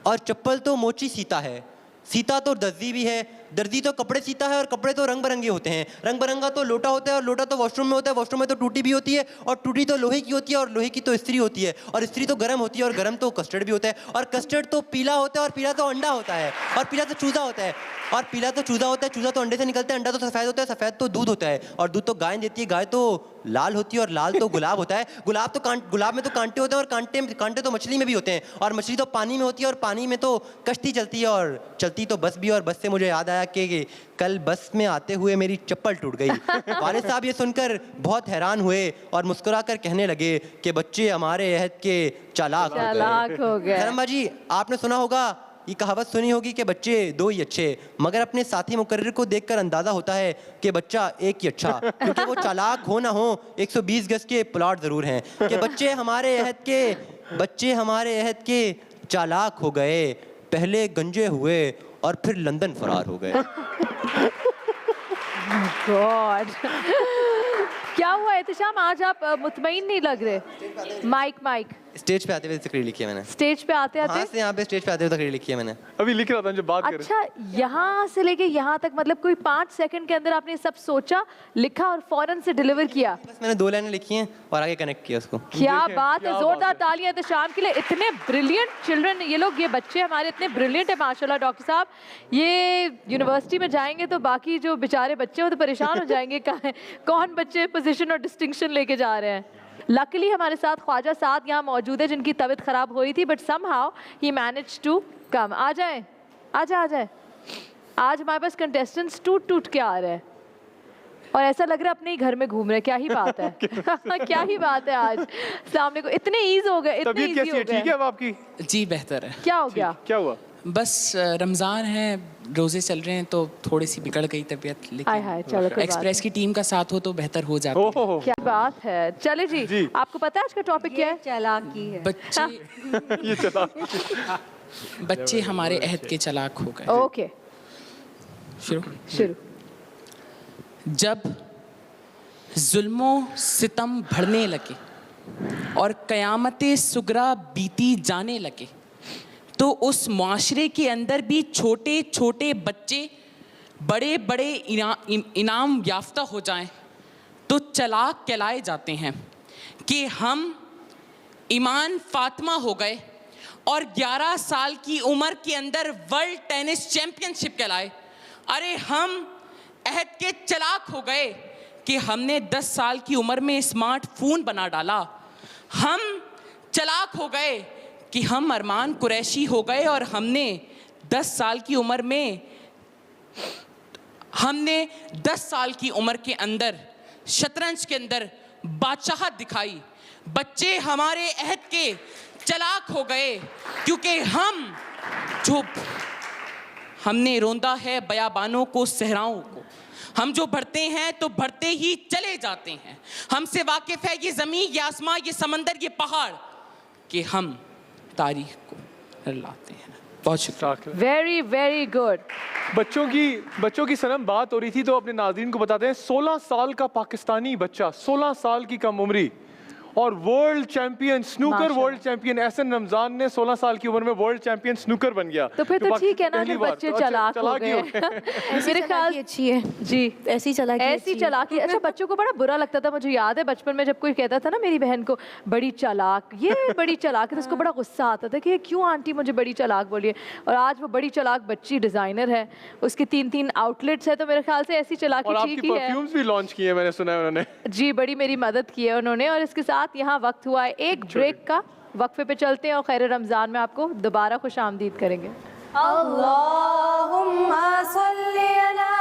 और चप्पल तो मोची सीता है, सीता तो दर्जी भी है, दर्जी तो कपड़े सीता है और कपड़े तो रंग बिरंगे होते हैं। रंग बिरंगा तो लोटा होता है और लोटा तो वॉशरूम में होता है, वॉशरूम में तो टूटी भी होती है और टूटी तो लोहे की होती है और लोहे की तो इस्त्री होती है और इस्त्री तो गर्म होती है और गर्म तो कस्टर्ड भी होता है और कस्टर्ड तो पीला होता है और पीला तो अंडा होता है और पीला तो चूजा होता है और पीला तो चूजा होता है, चूजा तो अंडे से निकलता है, अंडा तो सफ़ेद होता है, सफ़ेद तो दूध होता है और दूध तो गाय देती है, गाय तो लाल होती है और लाल तो गुलाब होता है। गुलाब में तो कांटे होते हैं और कांटे तो मछली में भी होते हैं और मछली तो पानी में होती है और पानी में तो कश्ती चलती है और चलती तो बस भी। और बस से मुझे याद आया कि कल बस में आते हुए मेरी चप्पल टूट गई। वालिद साहब ये सुनकर बहुत हैरान हुए और मुस्कुराकर कहने लगे कि बच्चे हमारे अहद के चालाक हो गए। शर्मा जी, आपने सुना होगा ये कहावत सुनी होगी कि बच्चे दो ही अच्छे, मगर अपने साथी मुकर्रिर को देखकर अंदाज़ा होता है कि बच्चा एक ही अच्छा, क्योंकि वो चालाक हो ना हो 120 गज के प्लॉट ज़रूर हैं कि बच्चे हमारे अहद के चालाक हो गए, पहले गंजे हुए और फिर लंदन फरार हो गए। गॉड क्या हुआ एहतिशाम, आज आप मुतमईन नहीं लग रहे। माइक स्टेज पे आते हुए तकरीर लिखी है मैंने। स्टेज पे आते हाँ से यहाँ पे स्टेज पे आते हुए तकरीर लिखी है मैंने। अभी लिख रहा था जब बात कर रहे अच्छा, यहाँ से लेके यहाँ तक मतलब कोई 5 सेकंड के अंदर आपने सब सोचा, लिखा और फौरन से डिलीवर किया। बस मैंने 2 लाइनें लिखी हैं और आगे कनेक्ट किया उसको। क्या देखें, बात है, क्या जोरदार बात है। तालियां एहतिशाम के लिए। इतने ब्रिलियंट चिल्ड्रन ये लोग, ये बच्चे हमारे इतने ब्रिलियंट है माशाल्लाह। डॉक्टर साहब, ये यूनिवर्सिटी में जाएंगे तो बाकी जो बेचारे बच्चे हो तो परेशान हो जाएंगे कौन बच्चे पोजीशन और डिस्टिंक्शन लेके जा रहे हैं। लकीली हमारे साथ ख्वाजा साद यहाँ मौजूद है जिनकी तबीयत खराब हो रही थी, बट समहाउ ही मैनेज टू कम। आ जाए। आज हमारे पास कंटेस्टेंट्स टूट के आ रहे हैं और ऐसा लग रहा है अपने ही घर में घूम रहे हैं। क्या ही बात है क्या ही बात है। आज सामने को इतने ईज हो गए, इतने तबीयत ईजी कैसी हो है, ठीक है गए। अब आपकी? जी बेहतर है। क्या हो गया? क्या हुआ? बस रमज़ान है, रोज़े चल रहे हैं तो थोड़ी सी बिगड़ गई तबीयत, हाय हाय, चलो कोई बात एक्सप्रेस की टीम का साथ हो तो बेहतर हो जाता है। ओहो, क्या बात है। चले जी, आपको पता है आज का टॉपिक क्या है? चालाकी है। बच्चे ये चला बच्चे हमारे अहद के चालाक हो गए। ओके, शुरू। जब जुल्मों सितम बढ़ने लगे और क़यामत सुगरा बीती जाने लगे तो उस माशरे के अंदर भी छोटे छोटे बच्चे बड़े बड़े इनाम याफ्ता हो जाएं तो चालाक कहलाए जाते हैं कि हम ईमान फातिमा हो गए और 11 साल की उम्र के अंदर वर्ल्ड टेनिस चैंपियनशिप कहलाए। अरे हम अहद के चालाक हो गए कि हमने 10 साल की उम्र में स्मार्टफोन बना डाला। हम चालाक हो गए कि हम अरमान कुरैशी हो गए और हमने 10 साल की उम्र के अंदर शतरंज के अंदर बादशाहत दिखाई। बच्चे हमारे अहद के चालाक हो गए क्योंकि हमने रोंदा है बयाबानों को, सहराओं को। हम जो बढ़ते हैं तो बढ़ते ही चले जाते हैं। हमसे वाकिफ है ये ज़मीन, ये आसमां, ये समंदर, ये पहाड़, कि हम तारीख को लाते हैं। बहुत शुक्रिया। Very very good. बच्चों की सनम बात हो रही थी तो अपने नाज़रीन को बताते हैं 16 साल का पाकिस्तानी बच्चा, 16 साल की कम उम्री और world champion snooker, world champion Ehsan Ramzan ने 16 साल की उम्र में वर्ल्ड चैंपियन स्नूकर बन गया। तो फिर तो ठीक है ना कि पहली बार। बच्चे तो चालाक हो चालाकी गए। मेरे ख्याल अच्छी है जी, ऐसी चालाकी अच्छा, बच्चों को बड़ा बुरा लगता था। मुझे याद है बचपन में जब कोई कहता था ना मेरी बहन को बड़ी चालाक, ये बड़ी चालाक है, तो उसको बड़ा गुस्सा आता था कि क्यों आंटी मुझे बड़ी चालाक बोलिए। और आज वो बड़ी चालाक बच्ची डिजाइनर है, उसकी 3 आउटलेट्स है, तो मेरे ख्याल से ऐसी चालाकी और ठीक आपकी ही है। परफ्यूम्स भी लॉन्च किए मैंने सुना है उन्होंने। जी, बड़ी मेरी मदद की है उन्होंने। और इसके साथ यहाँ वक्त हुआ है एक ब्रेक का, वक्फे पे चलते हैं और खैर रमज़ान में आपको दोबारा खुश आमदीद करेंगे। अल्लाहुम्मा सल्ली अला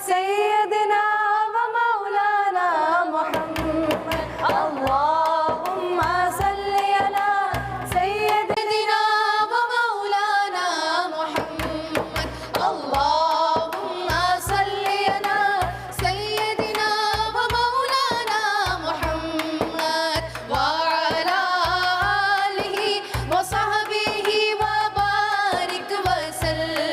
सय्यदिना व मौलाना मुहम्मद। अल्लाहुम्मा सल्ली अला सय्यदिना व मौलाना मुहम्मद। अल्लाहुम्मा सल्ली अला सय्यदिना व मौलाना मुहम्मद व अला आलिहि व सहबिहि व बारिक वसल्लिम।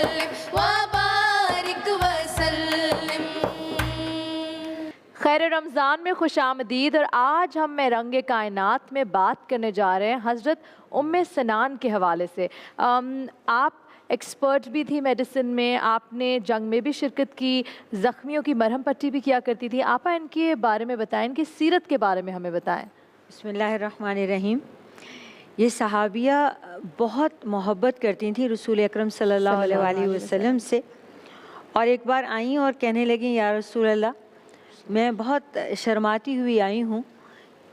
खैर रमज़ान में खुश आमदीद। और आज हम में रंग कायनात में बात करने जा रहे हैं हज़रत उम्मे सनान के हवाले से। आप एक्सपर्ट भी थी मेडिसिन में, आपने जंग में भी शिरकत की, ज़ख्मियों की मरहम पट्टी भी किया करती थी। आप इनके बारे में बताएं, इनकी सीरत के बारे में हमें बताएं। बिस्मिल्लाहिर्रहमानिर्रहीम। ये सहाबिया बहुत मोहब्बत करती थी रसूल अकरम सल्लल्लाहु अलैहि वसल्लम से, और एक बार आई और कहने लगी या रसूल अल्लाह, मैं बहुत शर्माती हुई आई हूँ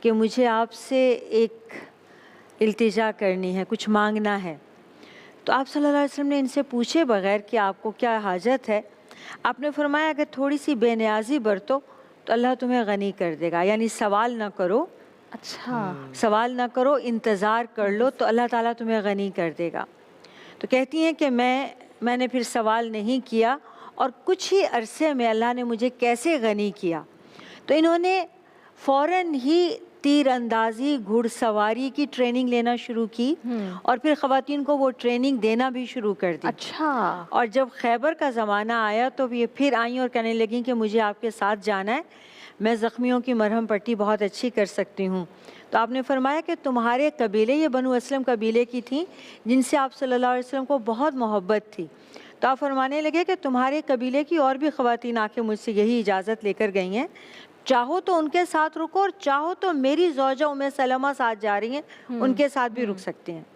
कि मुझे आपसे एक इल्तिजा करनी है, कुछ मांगना है। तो आप सल्लल्लाहु अलैहि वसल्लम ने इनसे पूछे बगैर कि आपको क्या हाजत है, आपने फरमाया अगर थोड़ी सी बेनियाजी बरतो तो अल्लाह तुम्हें गनी कर देगा, यानी सवाल ना करो। अच्छा, सवाल ना करो, इंतज़ार कर लो तो अल्लाह ताला तुम्हें गनी कर देगा। तो कहती हैं कि मैंने फिर सवाल नहीं किया और कुछ ही अरसे में अल्लाह ने मुझे कैसे गनी किया। तो इन्होंने फ़ौरन ही तीर अंदाजी घुड़सवारी की ट्रेनिंग लेना शुरू की और फिर ख़वातीन को वो ट्रेनिंग देना भी शुरू कर दी। अच्छा। और जब खैबर का ज़माना आया तो ये फिर आई और कहने लगी कि मुझे आपके साथ जाना है, मैं ज़ख्मियों की मरहम पट्टी बहुत अच्छी कर सकती हूँ। तो आपने फरमाया कि तुम्हारे कबीले, ये बनु असलम कबीले की थी जिनसे आप सल्लल्लाहु अलैहि वसल्लम को बहुत मोहब्बत थी। तो आप फरमाने लगे कि तुम्हारे कबीले की और भी ख़वातीन आके मुझसे यही इजाज़त लेकर गई हैं, चाहो तो उनके साथ रुको और चाहो तो मेरी ज़ौजा उम्मे सलमा साथ जा रही हैं, उनके साथ भी रुक सकते हैं।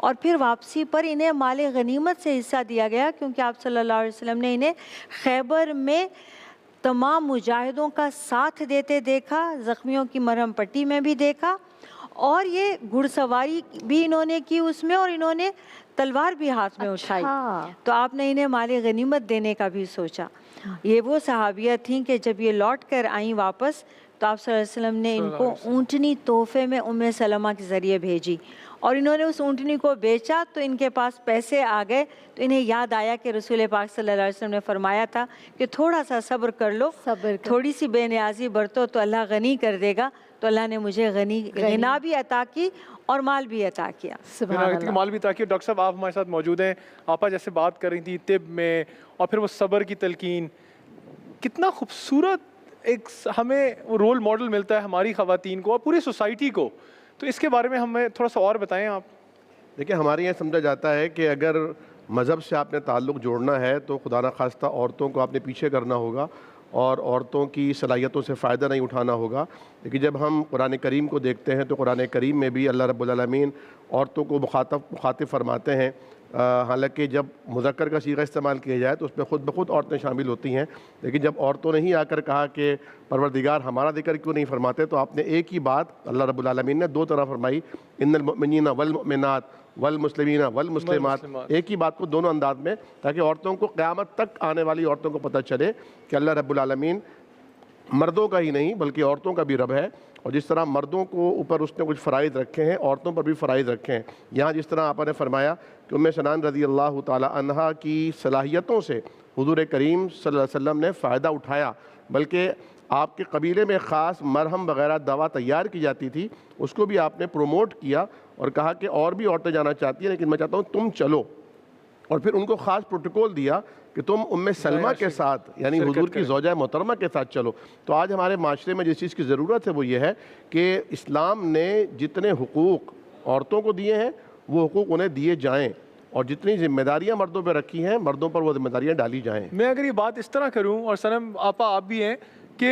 और फिर वापसी पर इन्हें माले गनीमत से हिस्सा दिया गया, क्योंकि आप सल्लल्लाहु अलैहि वसल्लम ने इन्हें खैबर में तमाम मुजाहिदों का साथ देते देखा, ज़ख्मियों की मरहम पट्टी में भी देखा, और ये घुड़सवारी भी इन्होंने की उसमें, और इन्होंने तलवार भी हाथ में उठाई। तो आपने इन्हें माले गनीमत देने का भी सोचा। ये वो सहाबिया थीं कि जब ये लौट कर आई वापस तो आप सल्लल्लाहु अलैहि वसल्लम ने इनको ऊँटनी तोहफे में उम्मे सलमा के ज़रिए भेजी, और इन्होंने उस ऊँटनी को बेचा तो इनके पास पैसे आ गए। तो इन्हें याद आया कि रसूल पाक सल्लल्लाहु अलैहि वसल्लम ने फरमाया था कि थोड़ा सा सब्र कर लो, थोड़ी सी बेनियाजी बरतो तो अल्लाह गनी कर देगा। तो अल्लाह ने मुझे गना भी अता की और माल भी अता किया। माल भी अता किया। डॉक्टर साहब आप हमारे साथ मौजूद हैं, आपा जैसे बात कर रही थी तिब में और फिर वो सब्र की तलकीन, कितना खूबसूरत एक हमें रोल मॉडल मिलता है हमारी ख़वातीन को और पूरी सोसाइटी को। तो इसके बारे में हमें थोड़ा सा और बताएं आप। देखिए, हमारे यहाँ समझा जाता है कि अगर मज़हब से आपने ताल्लुक़ जोड़ना है तो खुदा न खास्ता औरतों को आपने पीछे करना होगा और औरतों की सलाहियतों से फ़ायदा नहीं उठाना होगा। लेकिन जब हम कुरान करीम को देखते हैं तो कुरान करीम में भी अल्लाह रब्बुल आलमीन औरतों को मुखातिब फरमाते हैं। हालांकि जब मुज़क्कर का सीगा इस्तेमाल किया जाए तो उसमें ख़ुद ब खुद औरतें शामिल होती हैं, लेकिन जब औरतों ने ही आकर कहा कि परवरदिगार हमारा जिक्र क्यों नहीं फरमाते, तो आपने एक ही बात अल्लाह रब्बुल आलमीन ने दो तरह फरमाई, इन्नल मुमिनीना वल मुमिनात वल मुस्लिमीना वल मुस्लिमात, एक ही बात को दोनों अंदाज में, ताकि औरतों को क़यामत तक आने वाली औरतों को पता चले कि अल्लाह रब्बुल आलमीन मर्दों का ही नहीं बल्कि औरतों का भी रब है। और जिस तरह मर्दों को ऊपर उसने कुछ फ़राइज़ रखे हैं, औरतों पर भी फ़राइज़ रखे हैं। यहाँ जिस तरह आपने फरमाया कि उम्मे सनान रज़ी अल्लाह ताला अन्हा की सलाहियतों से हुज़ूर करीम सल्लल्लाहु अलैहि वसल्लम ने फ़ायदा उठाया, बल्कि आपके कबीले में ख़ास मरहम वगैरह दवा तैयार की जाती थी, उसको भी आपने प्रोमोट किया और कहा कि और भी औरतें जाना चाहती हैं लेकिन मैं चाहता हूँ तुम चलो। और फिर उनको ख़ास प्रोटोकॉल दिया कि तुम उम्मे सलमा के साथ यानी हुजूर की ज़ौजा मोहतरमा के साथ चलो। तो आज हमारे माशरे में जिस चीज़ की ज़रूरत है वो ये है कि इस्लाम ने जितने हुकूक़ औरतों को दिए हैं वो हुकूक़ उन्हें दिए जाएँ, और जितनी जिम्मेदारियां मर्दों पर रखी हैं मर्दों पर वो जिम्मेदारियां डाली जाएँ। मैं अगर ये बात इस तरह करूँ, और सनम आपा आप भी हैं, कि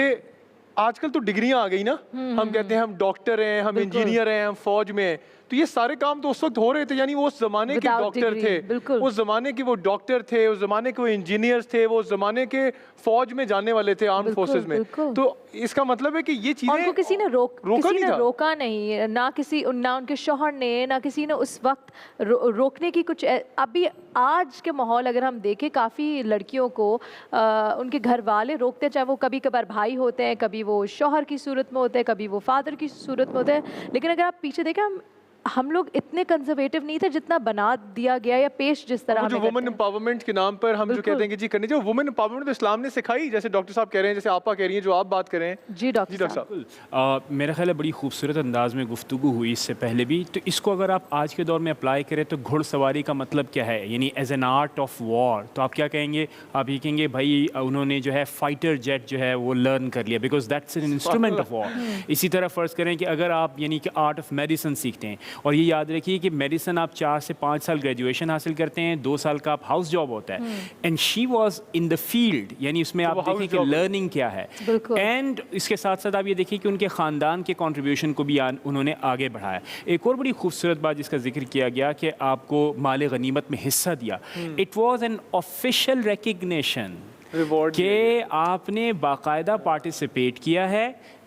आजकल तो डिग्रियां आ गई ना, हम कहते हैं हम डॉक्टर हैं, हम इंजीनियर हैं, हम फौज में हैं, तो ये सारे काम तो उस वक्त हो रहे थे, यानी वो उस जमाने के डॉक्टर थे, उस जमाने के वो डॉक्टर थे, उस जमाने के वो इंजीनियर्स थे, वो उस जमाने के फौज में जाने वाले थे, आर्म फोर्सेस में। तो इसका मतलब है कि ये चीजें उनको किसी ने रोका नहीं, ना उनके शौहर ने, ना किसी ने उस वक्त रोकने की कुछ। अभी आज के माहौल अगर हम देखें, काफ़ी लड़कियों को उनके घर वाले रोकते हैं, चाहे वो कभी कभार भाई होते हैं, कभी वो शौहर की सूरत में होते हैं, कभी वो फादर की सूरत में होते हैं। लेकिन अगर आप पीछे देखें, हम लोग इतने कंजर्वेटिव नहीं थे जितना बना दिया गया या पेश जिस तरह जो वुमेन एम्पावरमेंट के नाम पर हम जो कहते हैं कि जी करनी चाहिए, वुमेन एम्पावरमेंट तो इस्लाम ने सिखाई, जैसे डॉक्टर साहब कह रहे हैं, जैसे आपा कह रही हैं, जो आप बात कर रहे हैं। जी डॉक्टर साहब, मेरा ख्याल है बड़ी खूबसूरत अंदाज में गुफ्तगू हुई इससे पहले भी। तो इसको अगर आप आज के दौर में अप्लाई करें तो घुड़सवारी का मतलब क्या है, यानी as an art of war, तो आप क्या कहेंगे? आप ये कहेंगे भाई उन्होंने जो है फाइटर जेट जो है वो लर्न कर लिया, because that's an instrument of war. इसी तरह फ़र्ज़ करें कि अगर आप यानी कि आर्ट ऑफ मेडिसिन सीखते हैं, और ये याद रखिए कि मेडिसिन आप 4 से 5 साल ग्रेजुएशन हासिल करते हैं, 2 साल का आप हाउस जॉब होता है, and she was in the field, यानी उसमें आप देखें कि लर्निंग क्या है, एंड इसके साथ साथ आप ये देखिए कि उनके ख़ानदान के कंट्रीब्यूशन को भी उन्होंने आगे बढ़ाया। एक और बड़ी खूबसूरत बात जिसका जिक्र किया गया कि आपको माले गनीमत में हिस्सा दिया, it was an official recognition कि आपने बाकायदा पार्टिसिपेट किया है,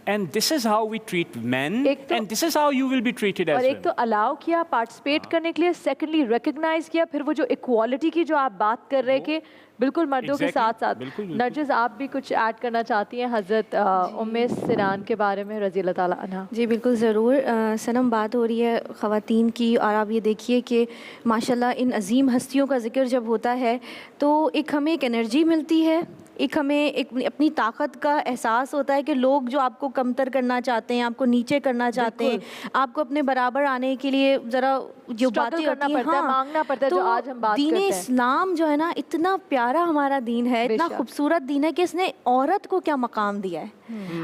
and this is how we treat man एक तो- and this is how you will be treated और एज एक तो अलाउ किया, पार्टिसिपेट करने के लिए, सेकंडली रिकग्नाइज किया, फिर वो जो इक्वालिटी की जो आप बात कर रहे कि बिल्कुल मर्दों के Exactly, साथ साथ। बिल्कुल, बिल्कुल। नरजिस, आप भी कुछ ऐड करना चाहती हैं हज़रत उम्मे सिनान के बारे में रज़ी अल्लाह ताला अन्हा? जी बिल्कुल ज़रूर। सनम, बात हो रही है ख़वातीन की, और आप ये देखिए कि माशाल्लाह इन अजीम हस्तियों का ज़िक्र जब होता है तो एक हमें एक एनर्जी मिलती है, एक हमें एक अपनी ताकत का एहसास होता है कि लोग जो आपको कमतर करना चाहते हैं, आपको नीचे करना चाहते हैं, आपको अपने बराबर आने के लिए ज़रा जो Struggle बातें करना होती हैं, पड़ता है, मांगना पड़ता है, जो तो आज हम बात दीन करते हैं। इस्लाम जो है ना, इतना प्यारा हमारा दीन है, इतना बेशक। खूबसूरत दीन है कि इसने औरत को क्या मकाम दिया है।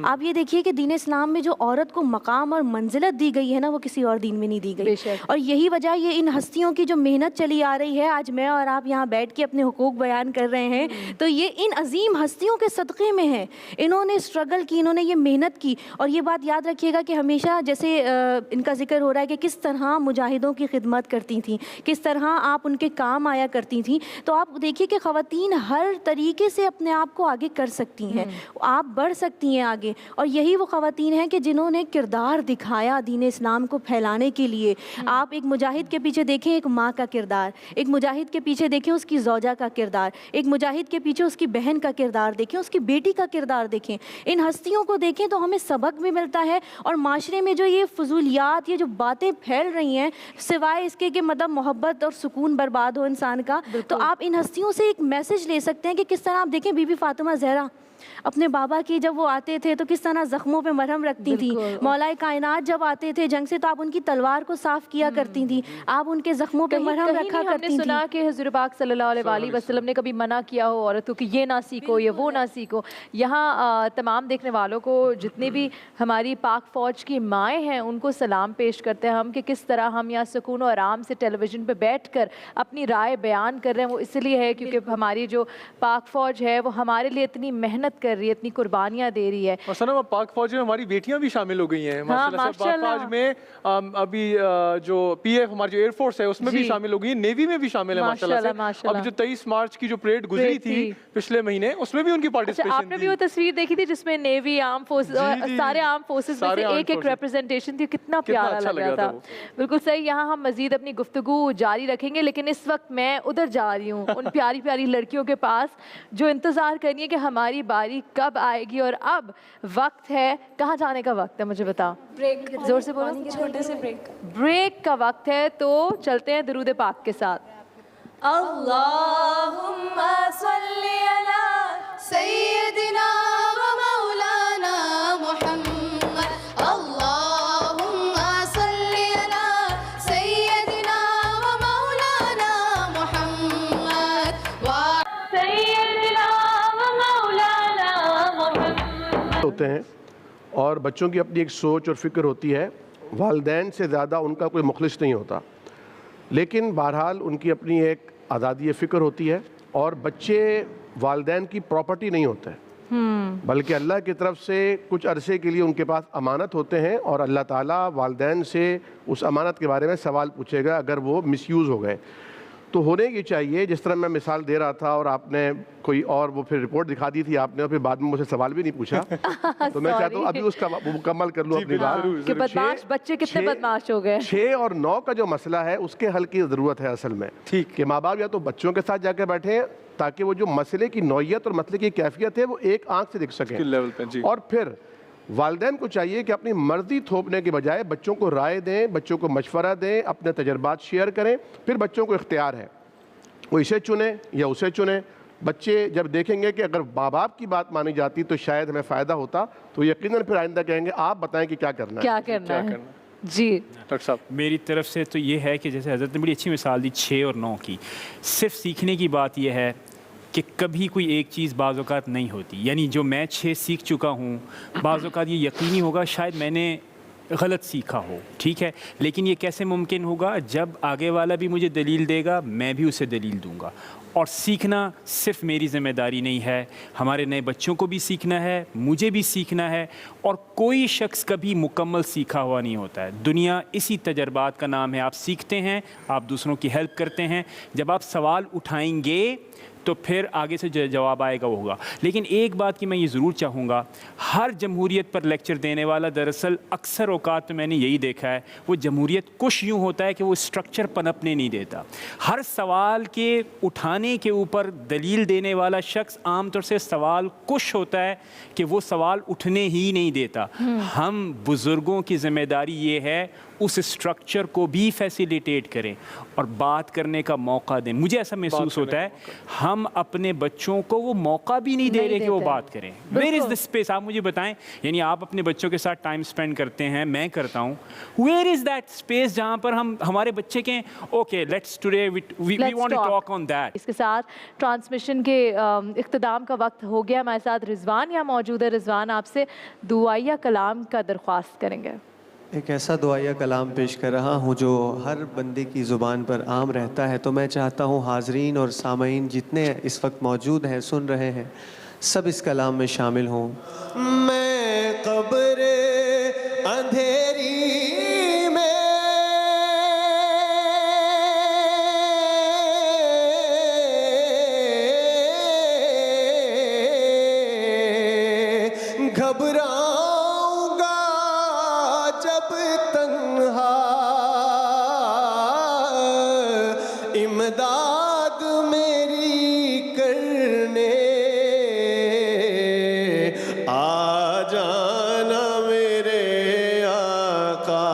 आप ये देखिए कि दीन इस्लाम में जो औरत को मकाम और मंजिलत दी गई है ना, वो किसी और दीन में नहीं दी गई। बेशक। और यही वजह ये इन हस्तियों की जो मेहनत चली आ रही है, आज मैं और आप यहाँ बैठ के अपने हुकूक बयान कर रहे हैं, तो ये इन अजीम हस्तियों के सदक़े में है। इन्होंने स्ट्रगल की, इन्होंने ये मेहनत की। और ये बात याद रखिएगा कि हमेशा जैसे इनका जिक्र हो रहा है कि किस तरह मुजाहिदों की खिदमत करती थी, किस तरह आप उनके काम आया करती थी, तो आप देखिए कि ख़वातीन हर तरीके से अपने आप को आगे कर सकती हैं, आप बढ़ सकती हैं आगे। और यही वो ख़वातीन हैं कि जिन्होंने किरदार दिखाया दीन इस्लाम को फैलाने के लिए। आप एक मुजाहिद के पीछे देखें एक माँ का किरदार, एक मुजाहिद के पीछे देखें उसकी ज़ौजा का किरदार, एक मुजाहिद के पीछे उसकी बहन का किरदार देखें, उसकी बेटी का किरदार देखें। इन हस्तियों को देखें तो हमें सबक भी मिलता है। और माशरे में जो ये फजूलियात, ये जो बातें फैल रही हैं, सिवाय इसके कि मतलब मोहब्बत और सुकून बर्बाद हो इंसान का, तो आप इन हस्तियों से एक मैसेज ले सकते हैं कि किस तरह आप देखें बीबी फातिमा ज़हरा अपने बाबा की जब वो आते थे तो किस तरह ज़ख्मों पे मरहम रखती थी। मौलाए कायनात जब आते थे जंग से तो आप उनकी तलवार को साफ़ किया करती थी, आप उनके ज़ख्मों पे मरहम रखा करती थी। हमने सुना कि हुज़ूर पाक सल्लल्लाहु अलैहि वसल्लम ने कभी मना किया हो औरतों कि ये ना सीखो, ये वो ना सीखो। यहाँ तमाम देखने वालों को, जितनी भी हमारी पाक फ़ौज की माएँ हैं, उनको सलाम पेश करते हैं हम कि किस तरह हम यहाँ सुकून और आराम से टेलीविज़न पे बैठकर अपनी राय बयान कर रहे हैं। वो इसलिए है क्योंकि हमारी जो पाक फ़ौज है वो हमारे लिए इतनी मेहनत कर रही है, इतनी कुर्बानियाँ दे रही है। और सनम, अब पाक फौज में हमारी बेटियां भी शामिल हो गई हैं माशाल्लाह से। पाक फौज में अभी जो पीएफ हमारी जो एयरफोर्स है उसमें भी शामिल हो गई है, नेवी में भी शामिल है माशाल्लाह से। अब जो 23 मार्च की जो परेड गुजरी थी पिछले महीने, उसमें भी उनकी पार्टिसिपेशन आपने भी वो तस्वीर देखी थी जिसमें नेवी, आर्म फोर्सेस, सारे आर्म फोर्सेस में से एक रिप्रेजेंटेशन थी, कितना प्यारा अच्छा लग रहा था। बिल्कुल सही। यहाँ हम मजीद अपनी गुफ्तगू जारी रखेंगे, लेकिन इस वक्त मैं उधर जा रही हूँ उन प्यारी प्यारी लड़कियों के पास जो इंतज़ार कर रही है कि हमारी बारी कब आएगी। और अब वक्त है, कहाँ जाने का वक्त है मुझे बताओ? ब्रेक, जोर से बोलो। छोटे से ब्रेक। ब्रेक का वक्त है, तो चलते हैं दुरूद पाक के साथ। अल्लाहुम्मा सल्ली अला सय्यदिना व मौलाना मुहम्मद। अल्लाहुम्मा सल्ली अला सय्यदिना व मौलाना मुहम्मद व सय्यदिना व मौलाना मुहम्मद। होते हैं और बच्चों की अपनी एक सोच और फ़िक्र होती है, वालिदैन से ज़्यादा उनका कोई मुखलिस नहीं होता, लेकिन बहरहाल उनकी अपनी एक आज़ादी फ़िक्र होती है। और बच्चे वालिदैन की प्रॉपर्टी नहीं होते हैं, बल्कि अल्लाह की तरफ से कुछ अरसे के लिए उनके पास अमानत होते हैं, और अल्लाह ताला वालिदैन से उस अमानत के बारे में सवाल पूछेगा अगर वो मिसयूज़ हो गए। तो होने की चाहिए, जिस तरह मैं मिसाल दे रहा था और आपने कोई और वो फिर रिपोर्ट दिखा दी थी आपने, और फिर बाद में मुझे सवाल भी नहीं पूछा तो मैं चाहता हूँ अभी उसका मुकम्मल कर लूँ अपनी बात कि बदमाश बच्चे कितने बदमाश हो गए। 6 और 9 का जो मसला है उसके हल की ज़रूरत है असल में। ठीक कि माँ बाप या तो बच्चों के साथ जाकर बैठे ताकि वो जो मसले की नौयत और मसले की कैफियत है वो एक आंख से दिख सके लेवल पे। जी। और फिर वालिदैन को चाहिए कि अपनी मर्जी थोपने के बजाय बच्चों को राय दें, बच्चों को मशवरा दें, अपने तजर्बात शेयर करें। फिर बच्चों को इख्तियार है, वो इसे चुने या उसे चुने। बच्चे जब देखेंगे कि अगर माँ बाप की बात मानी जाती तो शायद हमें फ़ायदा होता, तो यकीनन फिर आइंदा कहेंगे आप बताएं कि क्या करना है। क्या करना है? जी डॉक्टर साहब, मेरी तरफ से तो ये है कि जैसे हज़रत ने बड़ी अच्छी मिसाल दी 6 और 9 की। सिर्फ सीखने की बात यह है कि कभी कोई एक चीज़ बाज़ औक़ात नहीं होती, यानी जो मैं 6 सीख चुका हूँ, बाज़ औक़ात ये यकीनी होगा शायद मैंने गलत सीखा हो, ठीक है, लेकिन ये कैसे मुमकिन होगा? जब आगे वाला भी मुझे दलील देगा, मैं भी उसे दलील दूंगा। और सीखना सिर्फ मेरी ज़िम्मेदारी नहीं है, हमारे नए बच्चों को भी सीखना है, मुझे भी सीखना है। और कोई शख्स कभी मुकम्मल सीखा हुआ नहीं होता है। दुनिया इसी तजर्बात का नाम है। आप सीखते हैं, आप दूसरों की हेल्प करते हैं। जब आप सवाल उठाएंगे तो फिर आगे से जो जवाब आएगा वो होगा। लेकिन एक बात की मैं ये ज़रूर चाहूँगा, हर जमहूरियत पर लेक्चर देने वाला दरअसल अक्सर औकात तो मैंने यही देखा है, वो जमहूरियत कुछ यूँ होता है कि वो स्ट्रक्चर पनपने नहीं देता। हर सवाल के उठाने के ऊपर दलील देने वाला शख्स आमतौर से सवाल कुछ होता है कि वो सवाल उठने ही नहीं देता। हम बुज़ुर्गों की ज़िम्मेदारी ये है उस स्ट्रक्चर को भी फैसिलिटेट करें और बात करने का मौका दें। मुझे ऐसा महसूस होता है हम अपने बच्चों को वो मौका भी नहीं दे रहे कि वो बात करें। Where is the space? आप मुझे बताएं, यानी आप अपने बच्चों के साथ टाइम स्पेंड करते हैं, मैं करता हूँ, वेयर इज़ दैट स्पेस जहाँ पर हम हमारे बच्चे के okay let's today we want to talk on that. इसके साथ ट्रांसमिशन के इख्तिताम का वक्त हो गया। हमारे साथ रिजवान यहाँ मौजूद है। रिजवान, आपसे दुआया कलाम का दरख्वास्त करेंगे। एक ऐसा दुआया कलाम पेश कर रहा हूँ जो हर बंदे की ज़ुबान पर आम रहता है। तो मैं चाहता हूँ हाज़रीन और सामईन जितने इस वक्त मौजूद हैं, सुन रहे हैं, सब इस कलाम में शामिल हों। मैं क़ब्र अंधेरी में घबराऊंगा जब तन्हा, इमदाद मेरी करने आ जाना मेरे आका,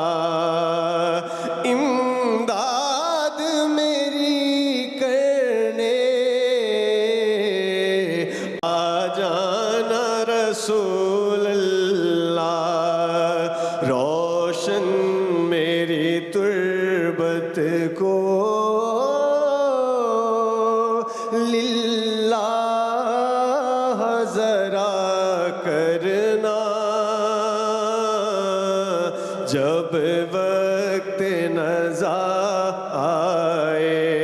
इमदाद मेरी करने आ जाना रसूल अल्लाह, रोशन मेरी तुर्बत को लिल्लाह ज़रा करना, जब वक्त नज़ा आए